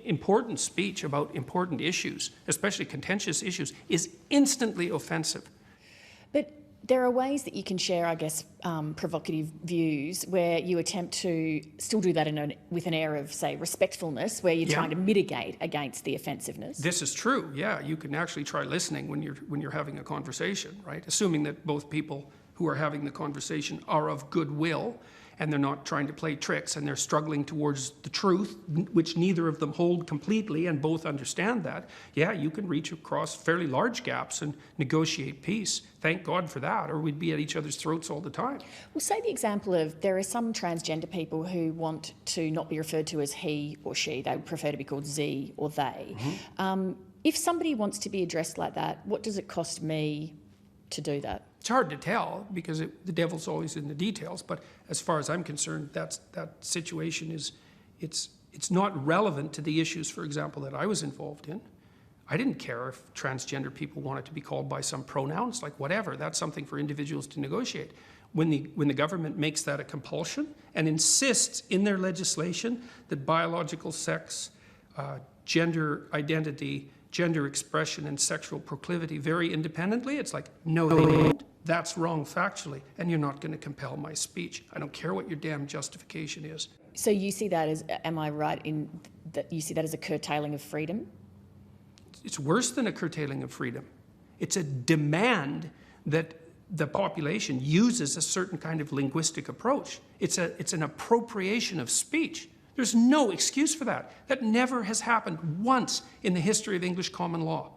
Important speech about important issues, especially contentious issues, is instantly offensive. But there are ways that you can share, I guess, provocative views where you attempt to still do that with an air of, say, respectfulness, where you're trying to mitigate against the offensiveness. This is true. Yeah, you can actually try listening when you're having a conversation, right? Assuming that both people who are having the conversation are of goodwill, and they're not trying to play tricks, and they're struggling towards the truth, which neither of them hold completely, and both understand that. Yeah, you can reach across fairly large gaps and negotiate peace. Thank God for that, or we'd be at each other's throats all the time. Well, say the example of there are some transgender people who want to not be referred to as he or she. They would prefer to be called Z or they. Mm-hmm. If somebody wants to be addressed like that, what does it cost me to do that? It's hard to tell because the devil's always in the details. But as far as I'm concerned, that situation it's not relevant to the issues, for example, that I was involved in. I didn't care if transgender people wanted to be called by some pronouns, like whatever. That's something for individuals to negotiate. When the government makes that a compulsion and insists in their legislation that biological sex, gender identity, gender expression, and sexual proclivity vary independently, it's like, no, they don't. That's wrong factually, and you're not going to compel my speech. I don't care what your damn justification is. So you see that as, am I right in that you see that as a curtailing of freedom? It's worse than a curtailing of freedom. It's a demand that the population uses a certain kind of linguistic approach. It's an appropriation of speech. There's no excuse for that. That never has happened once in the history of English common law,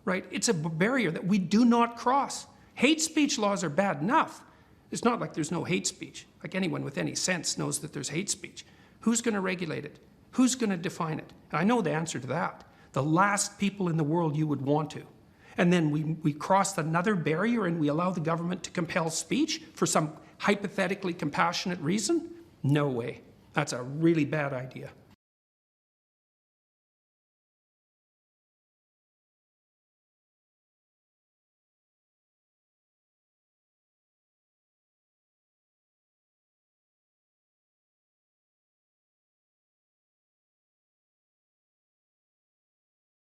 right? It's a barrier that we do not cross. Hate speech laws are bad enough, It's not like there's no hate speech. Like anyone with any sense knows that there's hate speech. Who's going to regulate it? Who's going to define it? And I know the answer to that. The last people in the world you would want to. And then we cross another barrier and we allow the government to compel speech for some hypothetically compassionate reason? No way. That's a really bad idea.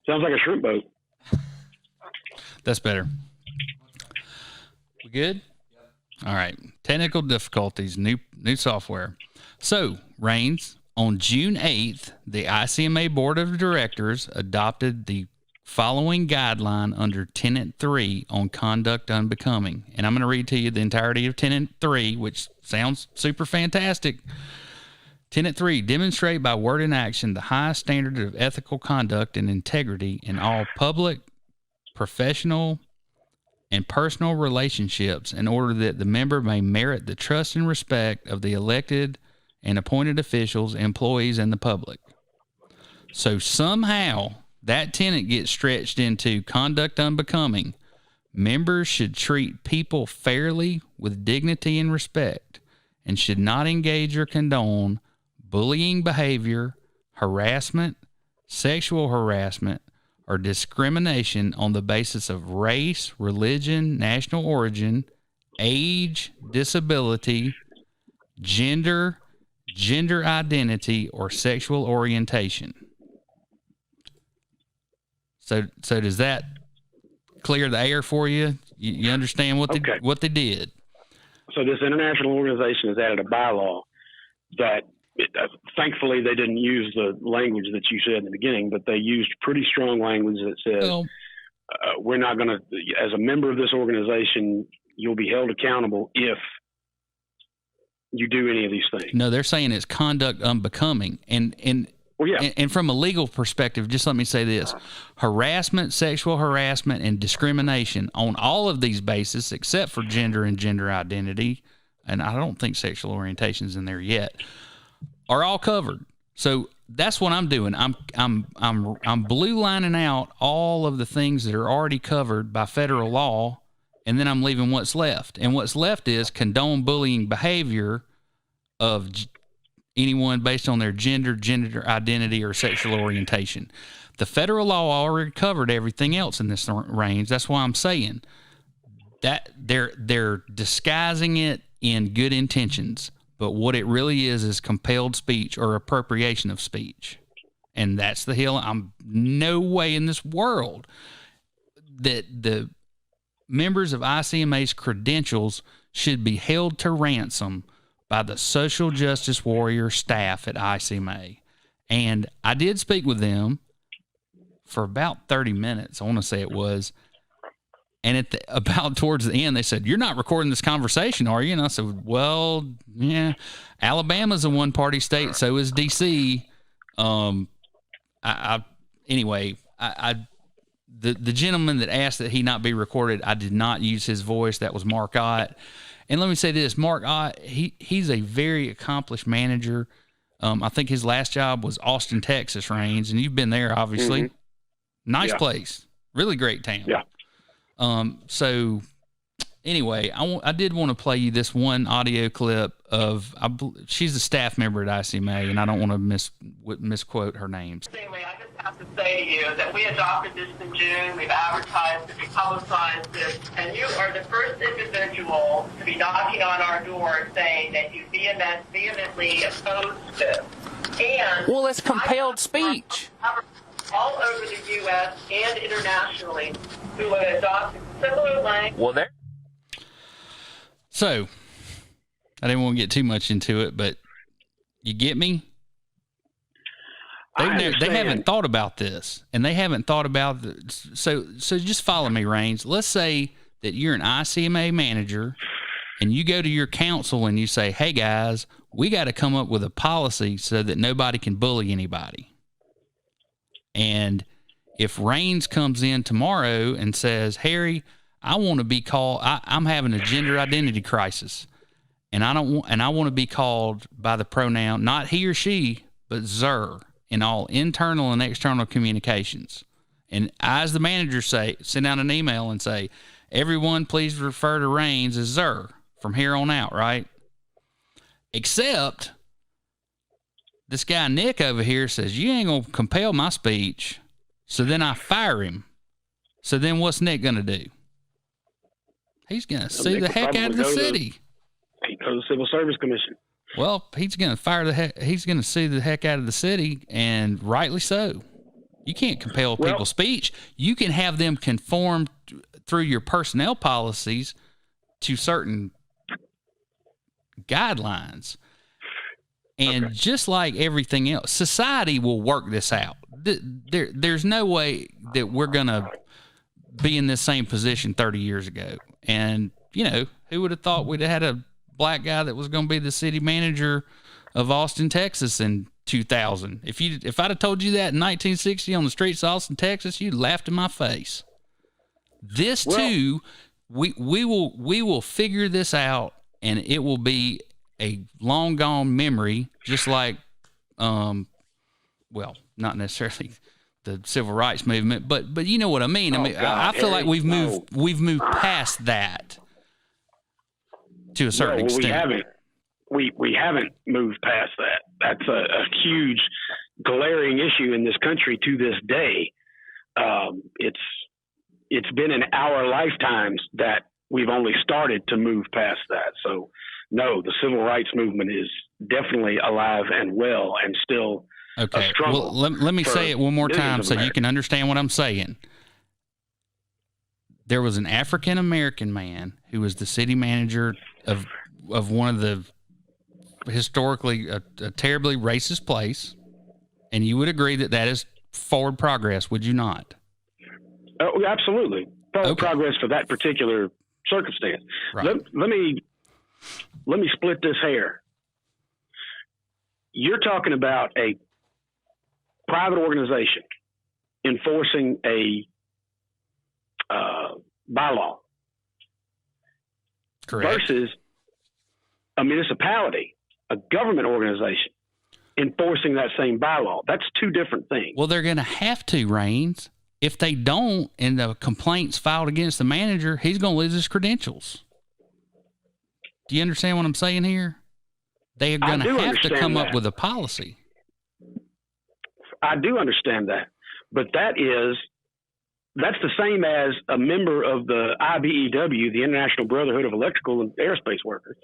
Sounds like a shrimp boat. That's better. We good? All right. Technical difficulties, new software. So, Rains, on June 8th, the ICMA Board of Directors adopted the following guideline under Tenet 3 on conduct unbecoming. And I'm going to read to you the entirety of Tenet 3, which sounds super fantastic. Tenet 3, demonstrate by word and action the highest standard of ethical conduct and integrity in all public, professional, and personal relationships in order that the member may merit the trust and respect of the elected and appointed officials, employees, and the public. So somehow that tenet gets stretched into conduct unbecoming. Members should treat people fairly with dignity and respect and should not engage or condone bullying behavior, harassment, sexual harassment, or discrimination on the basis of race, religion, national origin, age, disability, gender identity, or sexual orientation. So does that clear the air for you? You understand what they did? So this international organization has added a bylaw that thankfully they didn't use the language that you said in the beginning, but they used pretty strong language that says, we're not going to, as a member of this organization, you'll be held accountable if you do any of these things. No, they're saying it's conduct unbecoming. And from a legal perspective, just let me say this: harassment, sexual harassment, and discrimination on all of these bases, except for gender and gender identity, and I don't think sexual orientation is in there yet, are all covered. So that's what I'm doing. I'm blue lining out all of the things that are already covered by federal law, and then I'm leaving what's left. And what's left is condone bullying behavior of anyone based on their gender identity, or sexual orientation. The federal law already covered everything else in this range. That's why I'm saying that they're disguising it in good intentions. But what it really is compelled speech or appropriation of speech. And that's the hill. I'm no way in this world that the members of ICMA's credentials should be held to ransom by the social justice warrior staff at ICMA. And I did speak with them for about 30 minutes. I want to say it was. And about towards the end, they said, "You're not recording this conversation, are you?" And I said, "Well, yeah, Alabama's a one-party state, so is D.C." The gentleman that asked that he not be recorded, I did not use his voice. That was Mark Ott. And let me say this: Mark Ott, he's a very accomplished manager. I think his last job was Austin, Texas, Rains, and you've been there, obviously. Mm-hmm. Nice place, really great town. Yeah. So anyway, I did want to play you this one audio clip of, she's a staff member at ICMA, and I don't want to misquote her name. Anyway, I just have to say to you that we adopted this in June. We've advertised it, we publicized it, and you are the first individual to be knocking on our door saying that you vehemently opposed this. And well, it's compelled speech. All over the U.S. and internationally who would adopt similar language. Well, So, I didn't want to get too much into it, but you get me? They haven't thought about this, and they haven't thought about so just follow me, Rains. Let's say that you're an ICMA manager, and you go to your council and you say, "Hey guys, we got to come up with a policy so that nobody can bully anybody." And if Rains comes in tomorrow and says, "Harry, I want to be called. I'm having a gender identity crisis, and I want to be called by the pronoun not he or she, but zer in all internal and external communications. And I, as the manager, send out an email and say, everyone please refer to Raines as zer from here on out, right? Except this guy Nick over here says, you ain't going to compel my speech. So then I fire him. So then what's Nick going to do? He's going to sue the heck out of the city. He goes to the Civil Service Commission. Well, he's going to he's going to sue the heck out of the city, and rightly so. You can't compel people's speech. You can have them conform through your personnel policies to certain guidelines. And just like everything else, society will work this out. There's no way that we're going to be in this same position 30 years ago. And, you know, who would have thought we'd have had a black guy that was going to be the city manager of Austin, Texas in 2000? If I'd have told you that in 1960 on the streets of Austin, Texas, you'd laughed in my face. This too, we will figure this out, and it will be a long gone memory, just like, well, not necessarily the civil rights movement, but you know what I mean. I feel like we've moved past that to a certain extent. We haven't moved past that. That's a huge glaring issue in this country to this day. It's been in our lifetimes that we've only started to move past that. So no, the civil rights movement is definitely alive and well and still a struggle. Well, let me say it one more time so you can understand what I'm saying. There was an African-American man who was the city manager of one of the historically a terribly racist place, and you would agree that is forward progress, would you not? Oh, absolutely. Forward progress for that particular circumstance. Right. Let me split this hair. You're talking about a private organization enforcing a bylaw. Correct. Versus a municipality, a government organization enforcing that same bylaw. That's two different things. Well, they're going to have to, Raines. If they don't, and the complaint's filed against the manager, he's going to lose his credentials. Do you understand what I'm saying here? They are going to have to come up with a policy. I do understand that. But that's the same as a member of the IBEW, the International Brotherhood of Electrical and Aerospace Workers,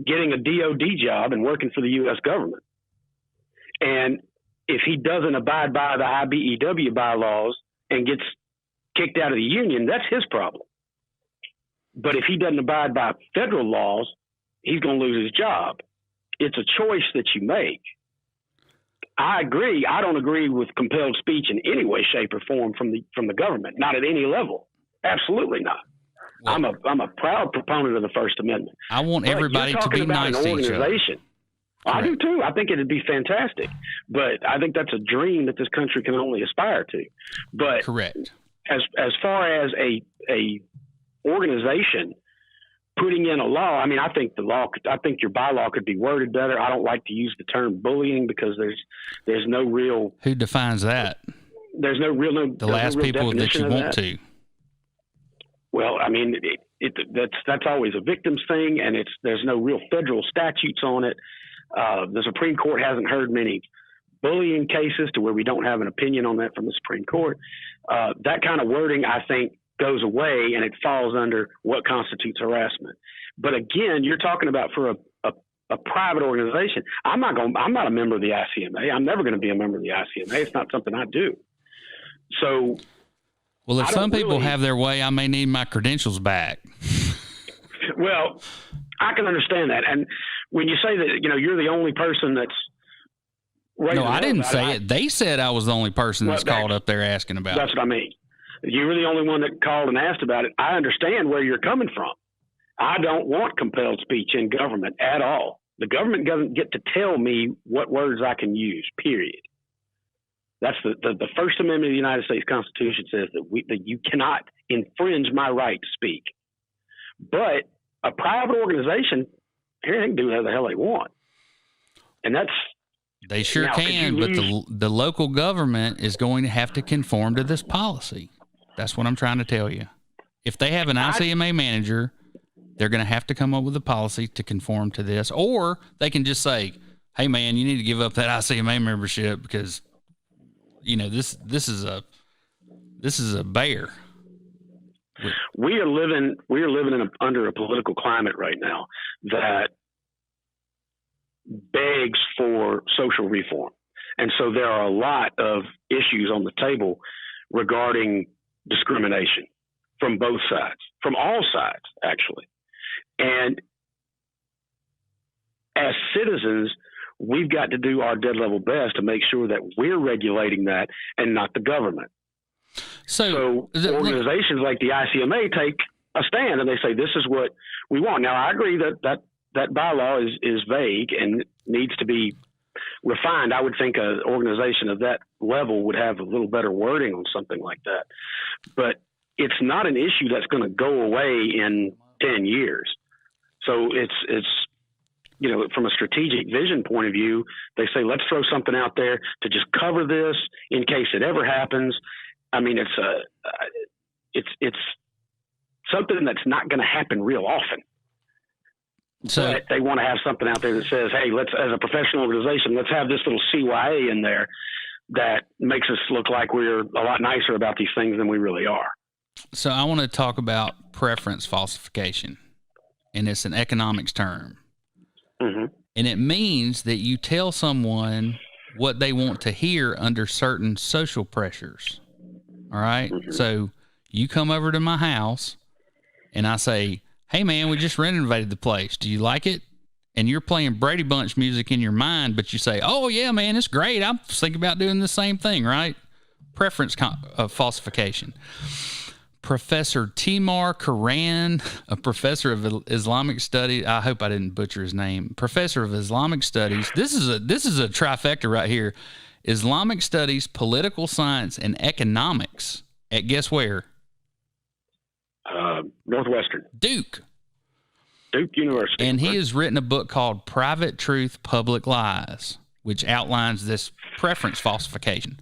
getting a DOD job and working for the U.S. government. And if he doesn't abide by the IBEW bylaws and gets kicked out of the union, that's his problem. But if he doesn't abide by federal laws, he's going to lose his job. It's a choice that you make. I agree. I don't agree with compelled speech in any way, shape, or form from the government. Not at any level. Absolutely not. Well, I'm a proud proponent of the First Amendment. I want everybody to be nice to each other. I do too. I think it'd be fantastic, but I think that's a dream that this country can only aspire to. But correct. As far as a organization putting in a law, I mean, I think your bylaw could be worded better. I don't like to use the term bullying because there's no real. Who defines that? There's no real. The last people that you want to. Well, I mean, that's always a victim's thing, and there's no real federal statutes on it. The Supreme Court hasn't heard many bullying cases to where we don't have an opinion on that from the Supreme Court. That kind of wording, I think, goes away, and it falls under what constitutes harassment. But again, you're talking about for a private organization. I'm not a member of the ICMA. I'm never going to be a member of the ICMA. It's not something I do. So. Well, if some people have their way, I may need my credentials back. Well, I can understand that. And when you say that, you're the only person that's No, I didn't say it. They said I was the only person that's called up there asking about it. That's what I mean. You were the only one that called and asked about it. I understand where you're coming from. I don't want compelled speech in government at all. The government doesn't get to tell me what words I can use, period. That's the First Amendment of the United States Constitution says that you cannot infringe my right to speak. But a private organization, here they can do whatever the hell they want. And that's... They sure can, but the local government is going to have to conform to this policy. That's what I'm trying to tell you. If they have an ICMA manager, they're going to have to come up with a policy to conform to this, or they can just say, "Hey, man, you need to give up that ICMA membership because, you know, this is a bear." We are living under a political climate right now that begs for social reform, and so there are a lot of issues on the table regarding discrimination from both sides, from all sides, actually. And as citizens, we've got to do our dead level best to make sure that we're regulating that and not the government. So organizations like the ICMA take a stand and they say, this is what we want. Now, I agree that bylaw is vague and needs to be refined. I would think an organization of that level would have a little better wording on something like that. But it's not an issue that's going to go away in 10 years. So it's you know, from a strategic vision point of view, they say, let's throw something out there to just cover this in case it ever happens. I mean, it's something that's not going to happen real often. So but they want to have something out there that says, hey, let's, as a professional organization, let's have this little CYA in there that makes us look like we're a lot nicer about these things than we really are. So I want to talk about preference falsification, and it's an economics term. Mm-hmm. And it means that you tell someone what they want to hear under certain social pressures. All right. Mm-hmm. So you come over to my house and I say, hey, man, we just renovated the place. Do you like it? And you're playing Brady Bunch music in your mind, but you say, oh, yeah, man, it's great. I'm thinking about doing the same thing, right? Preference falsification. Professor Timur Kuran, a professor of Islamic studies. I hope I didn't butcher his name. Professor of Islamic studies. This is a trifecta right here. Islamic studies, political science, and economics at guess where? Northwestern. Duke University. And he has written a book called Private Truth, Public Lies, which outlines this preference falsification.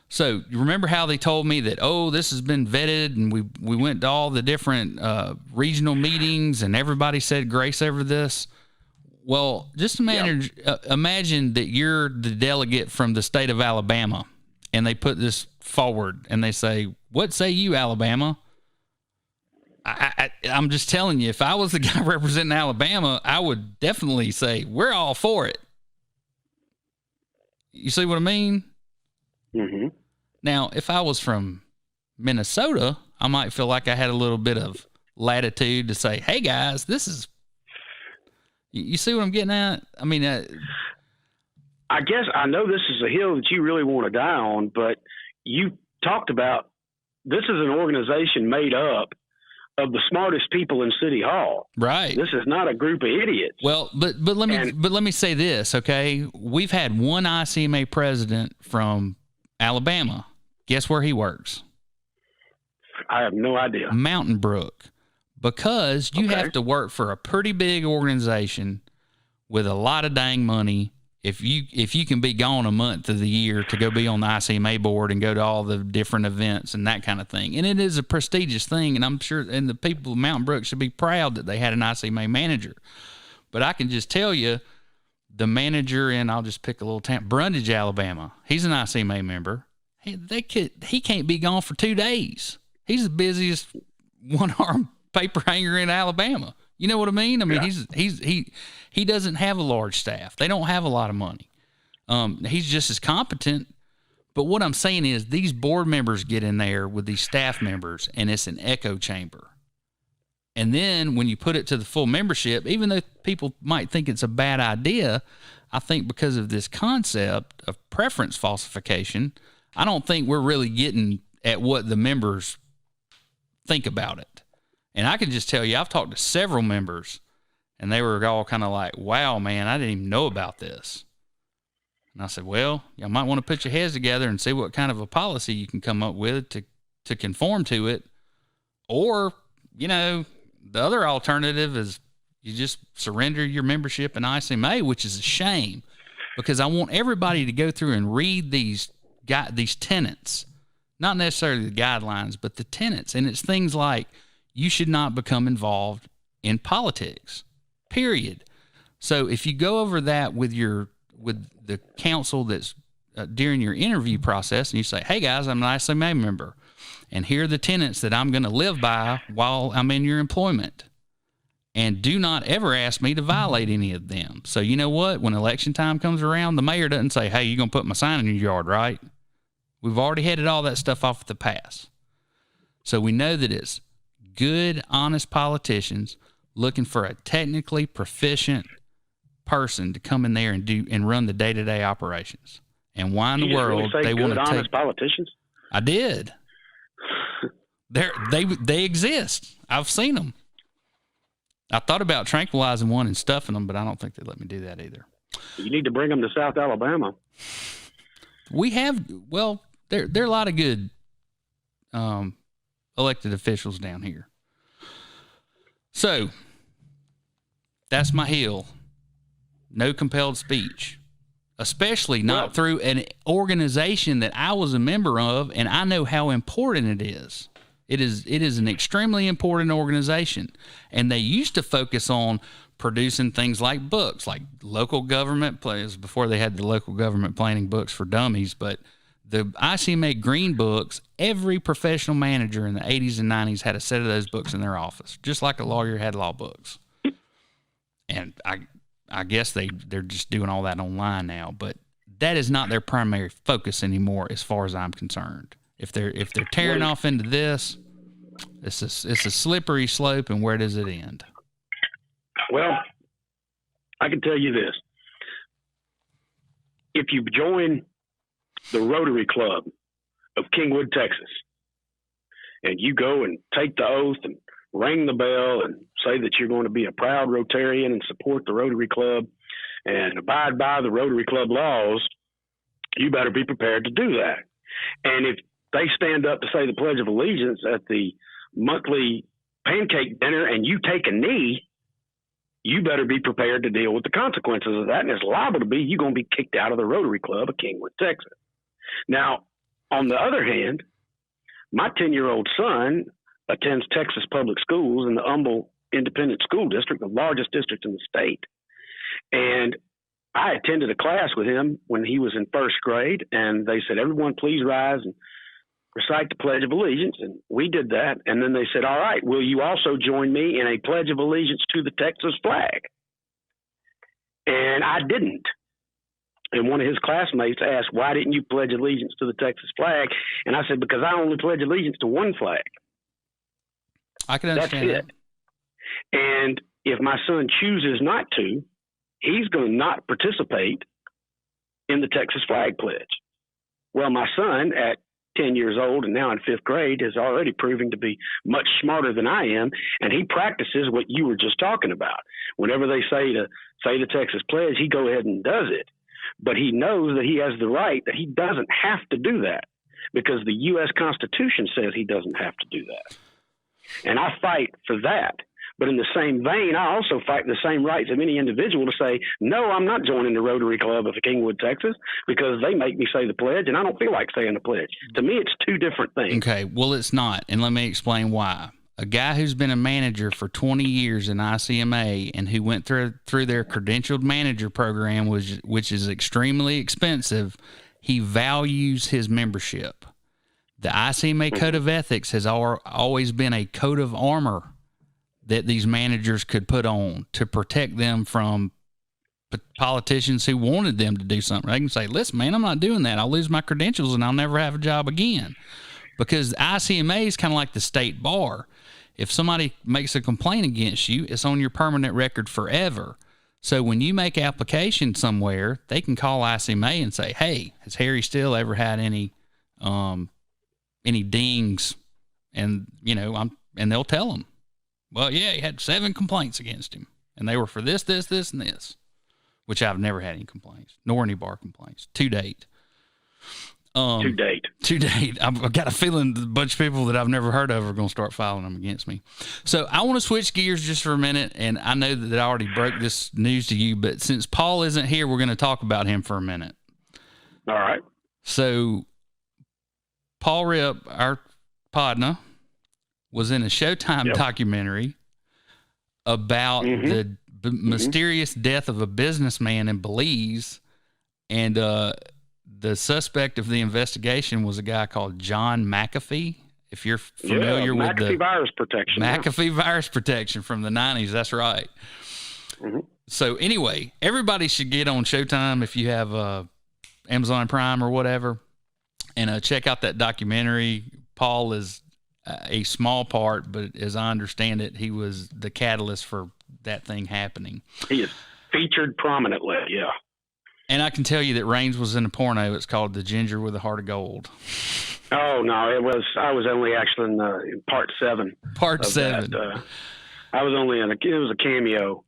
So you remember how they told me that, oh, this has been vetted, and we went to all the different regional meetings and everybody said grace over this? Well, just imagine that you're the delegate from the state of Alabama, and they put this forward and they say, what say you, Alabama? I'm just telling you, if I was the guy representing Alabama, I would definitely say, we're all for it. You see what I mean? Mm-hmm. Now, if I was from Minnesota, I might feel like I had a little bit of latitude to say, hey, guys, this is... You see what I'm getting at? I mean... I guess I know this is a hill that you really want to die on, but you talked about this is an organization made up of the smartest people in City Hall. Right. This is not a group of idiots. Well, but let me say this, okay? We've had one ICMA president from Alabama. Guess where he works? I have no idea. Mountain Brook. Because you have to work for a pretty big organization with a lot of dang money. If you can be gone a month of the year to go be on the ICMA board and go to all the different events and that kind of thing. And it is a prestigious thing, and I'm sure and the people of Mountain Brook should be proud that they had an ICMA manager. But I can just tell you, the manager in, I'll just pick a little town, Brundage, Alabama, he's an ICMA member. He can't be gone for 2 days. He's the busiest one-armed paper hanger in Alabama. You know what I mean? I mean, yeah. He doesn't have a large staff. They don't have a lot of money. He's just as competent. But what I'm saying is these board members get in there with these staff members, and it's an echo chamber. And then when you put it to the full membership, even though people might think it's a bad idea, I think because of this concept of preference falsification, I don't think we're really getting at what the members think about it. And I can just tell you, I've talked to several members, and they were all kind of like, wow, man, I didn't even know about this. And I said, well, you might want to put your heads together and see what kind of a policy you can come up with to conform to it. Or, the other alternative is you just surrender your membership in ICMA, which is a shame, because I want everybody to go through and read these tenets, not necessarily the guidelines, but the tenets. And it's things like you should not become involved in politics, period. So if you go over that with the counsel that's during your interview process, and you say, hey guys, I'm an ICMA member, and here are the tenets that I'm going to live by while I'm in your employment, and do not ever ask me to violate any of them. So you know what? When election time comes around, the mayor doesn't say, hey, you're going to put my sign in your yard, right? We've already headed all that stuff off at the pass. So we know that it's good, honest politicians looking for a technically proficient person to come in there and run the day-to-day operations. And why in the world they want to take honest politicians? I did. They exist. I've seen them. I thought about tranquilizing one and stuffing them, but I don't think they let me do that either. You need to bring them to South Alabama. We have, there are a lot of good elected officials down here. So that's my hill. No compelled speech, especially not through an organization that I was a member of, and I know how important it is. It is an extremely important organization, and they used to focus on producing things like books, like local government plays before they had the local government planning books for dummies. But the ICMA Green Books, every professional manager in the 80s and 90s had a set of those books in their office, just like a lawyer had law books. And I guess they're just doing all that online now, but that is not their primary focus anymore, as far as I'm concerned. If they're tearing off into this, it's a slippery slope, and where does it end? Well, I can tell you this: if you join the Rotary Club of Kingwood, Texas, and you go and take the oath and ring the bell and say that you're going to be a proud Rotarian and support the Rotary Club and abide by the Rotary Club laws, you better be prepared to do that. And if they stand up to say the Pledge of Allegiance at the monthly pancake dinner and you take a knee, you better be prepared to deal with the consequences of that. And it's liable to be you're going to be kicked out of the Rotary Club of Kingwood, Texas. Now, on the other hand, my 10-year-old son attends Texas public schools in the Humble Independent School District, the largest district in the state. And I attended a class with him when he was in first grade, and they said, everyone please rise and recite the Pledge of Allegiance. And we did that. And then they said, all right, will you also join me in a Pledge of Allegiance to the Texas flag? And I didn't. And one of his classmates asked, why didn't you pledge allegiance to the Texas flag? And I said, because I only pledge allegiance to one flag. I can understand That's it. And if my son chooses not to, he's going to not participate in the Texas flag pledge. Well, my son at 10 years old and now in fifth grade is already proving to be much smarter than I am. And he practices what you were just talking about. Whenever they say the Texas pledge, he go ahead and does it. But he knows that he has the right, that he doesn't have to do that because the U.S. Constitution says he doesn't have to do that. And I fight for that. But in the same vein, I also fight the same rights of any individual to say, no, I'm not joining the Rotary Club of Kingwood, Texas, because they make me say the pledge, and I don't feel like saying the pledge. To me, it's two different things. Okay, well, it's not, and let me explain why. A guy who's been a manager for 20 years in ICMA and who went through their credentialed manager program, which is extremely expensive, he values his membership. The ICMA Code of Ethics has always been a coat of armor that these managers could put on to protect them from politicians who wanted them to do something. They can say, listen, man, I'm not doing that. I'll lose my credentials and I'll never have a job again. Because ICMA is kind of like the state bar. If somebody makes a complaint against you, it's on your permanent record forever. So when you make application somewhere, they can call ICMA and say, hey, has Harry Still ever had any dings? And, and they'll tell them. Well, yeah, he had 7 complaints against him, and they were for this, this, this, and this. which I've never had any complaints, nor any bar complaints to date. To date. I've got a feeling a bunch of people that I've never heard of are going to start filing them against me. So I want to switch gears just for a minute, and I know that I already broke this news to you, but since Paul isn't here, we're going to talk about him for a minute. All right. So Paul Ripp, our partner, was in a Showtime documentary about the mysterious death of a businessman in Belize, and the suspect of the investigation was a guy called John McAfee. If you're familiar with the virus protection, McAfee virus protection from the 90s, that's right. So anyway, everybody should get on Showtime if you have Amazon Prime or whatever, and check out that documentary. Paul is a small part, but as I understand it, he was the catalyst for that thing happening. He is featured prominently, yeah. And I can tell you that Raines was in a porno. It's called The Ginger with a Heart of Gold. Oh, no, I was only actually in part 7. Part 7. I was only it was a cameo.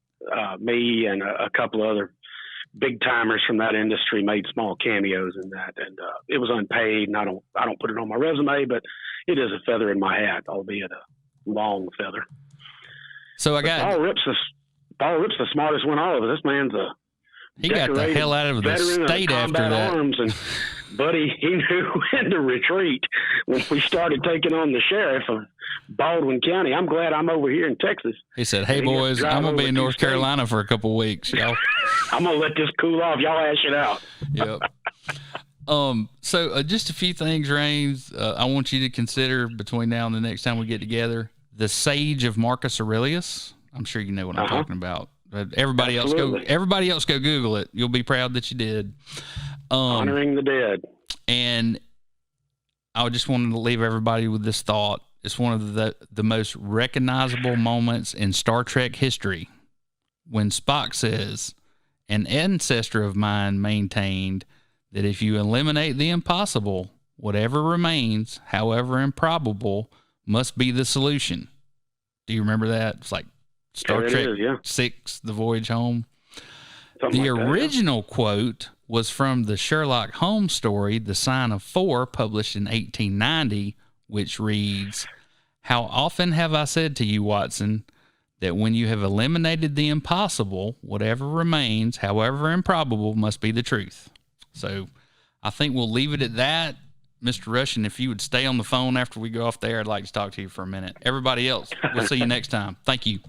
Me and a couple of other big timers from that industry made small cameos in that. And it was unpaid, and I don't put it on my resume, but it is a feather in my hat, albeit a long feather. So Paul Ripp's the smartest one of all of us. This man's he got the hell out of the state after that. Arms, and buddy, he knew when to retreat when we started taking on the sheriff of Baldwin County. I'm glad I'm over here in Texas. He said, "Hey boys, I'm gonna be in North Carolina for a couple of weeks, y'all. I'm gonna let this cool off. Y'all hash it out." Yep. So just a few things, Raines. I want you to consider between now and the next time we get together. The Sage of Marcus Aurelius. I'm sure you know what I'm talking about. Everybody else go Google it. You'll be proud that you did. Honoring the dead. And I just wanted to leave everybody with this thought. It's one of the most recognizable moments in Star Trek history when Spock says, "An ancestor of mine maintained that if you eliminate the impossible, whatever remains, however improbable, must be the solution." Do you remember that? It's like Star Trek 6, The Voyage Home. The original quote was from the Sherlock Holmes story, The Sign of Four, published in 1890, which reads, "How often have I said to you, Watson, that when you have eliminated the impossible, whatever remains, however improbable, must be the truth." So I think we'll leave it at that. Mr. Russian, if you would stay on the phone after we go off there, I'd like to talk to you for a minute. Everybody else, we'll see you next time. Thank you.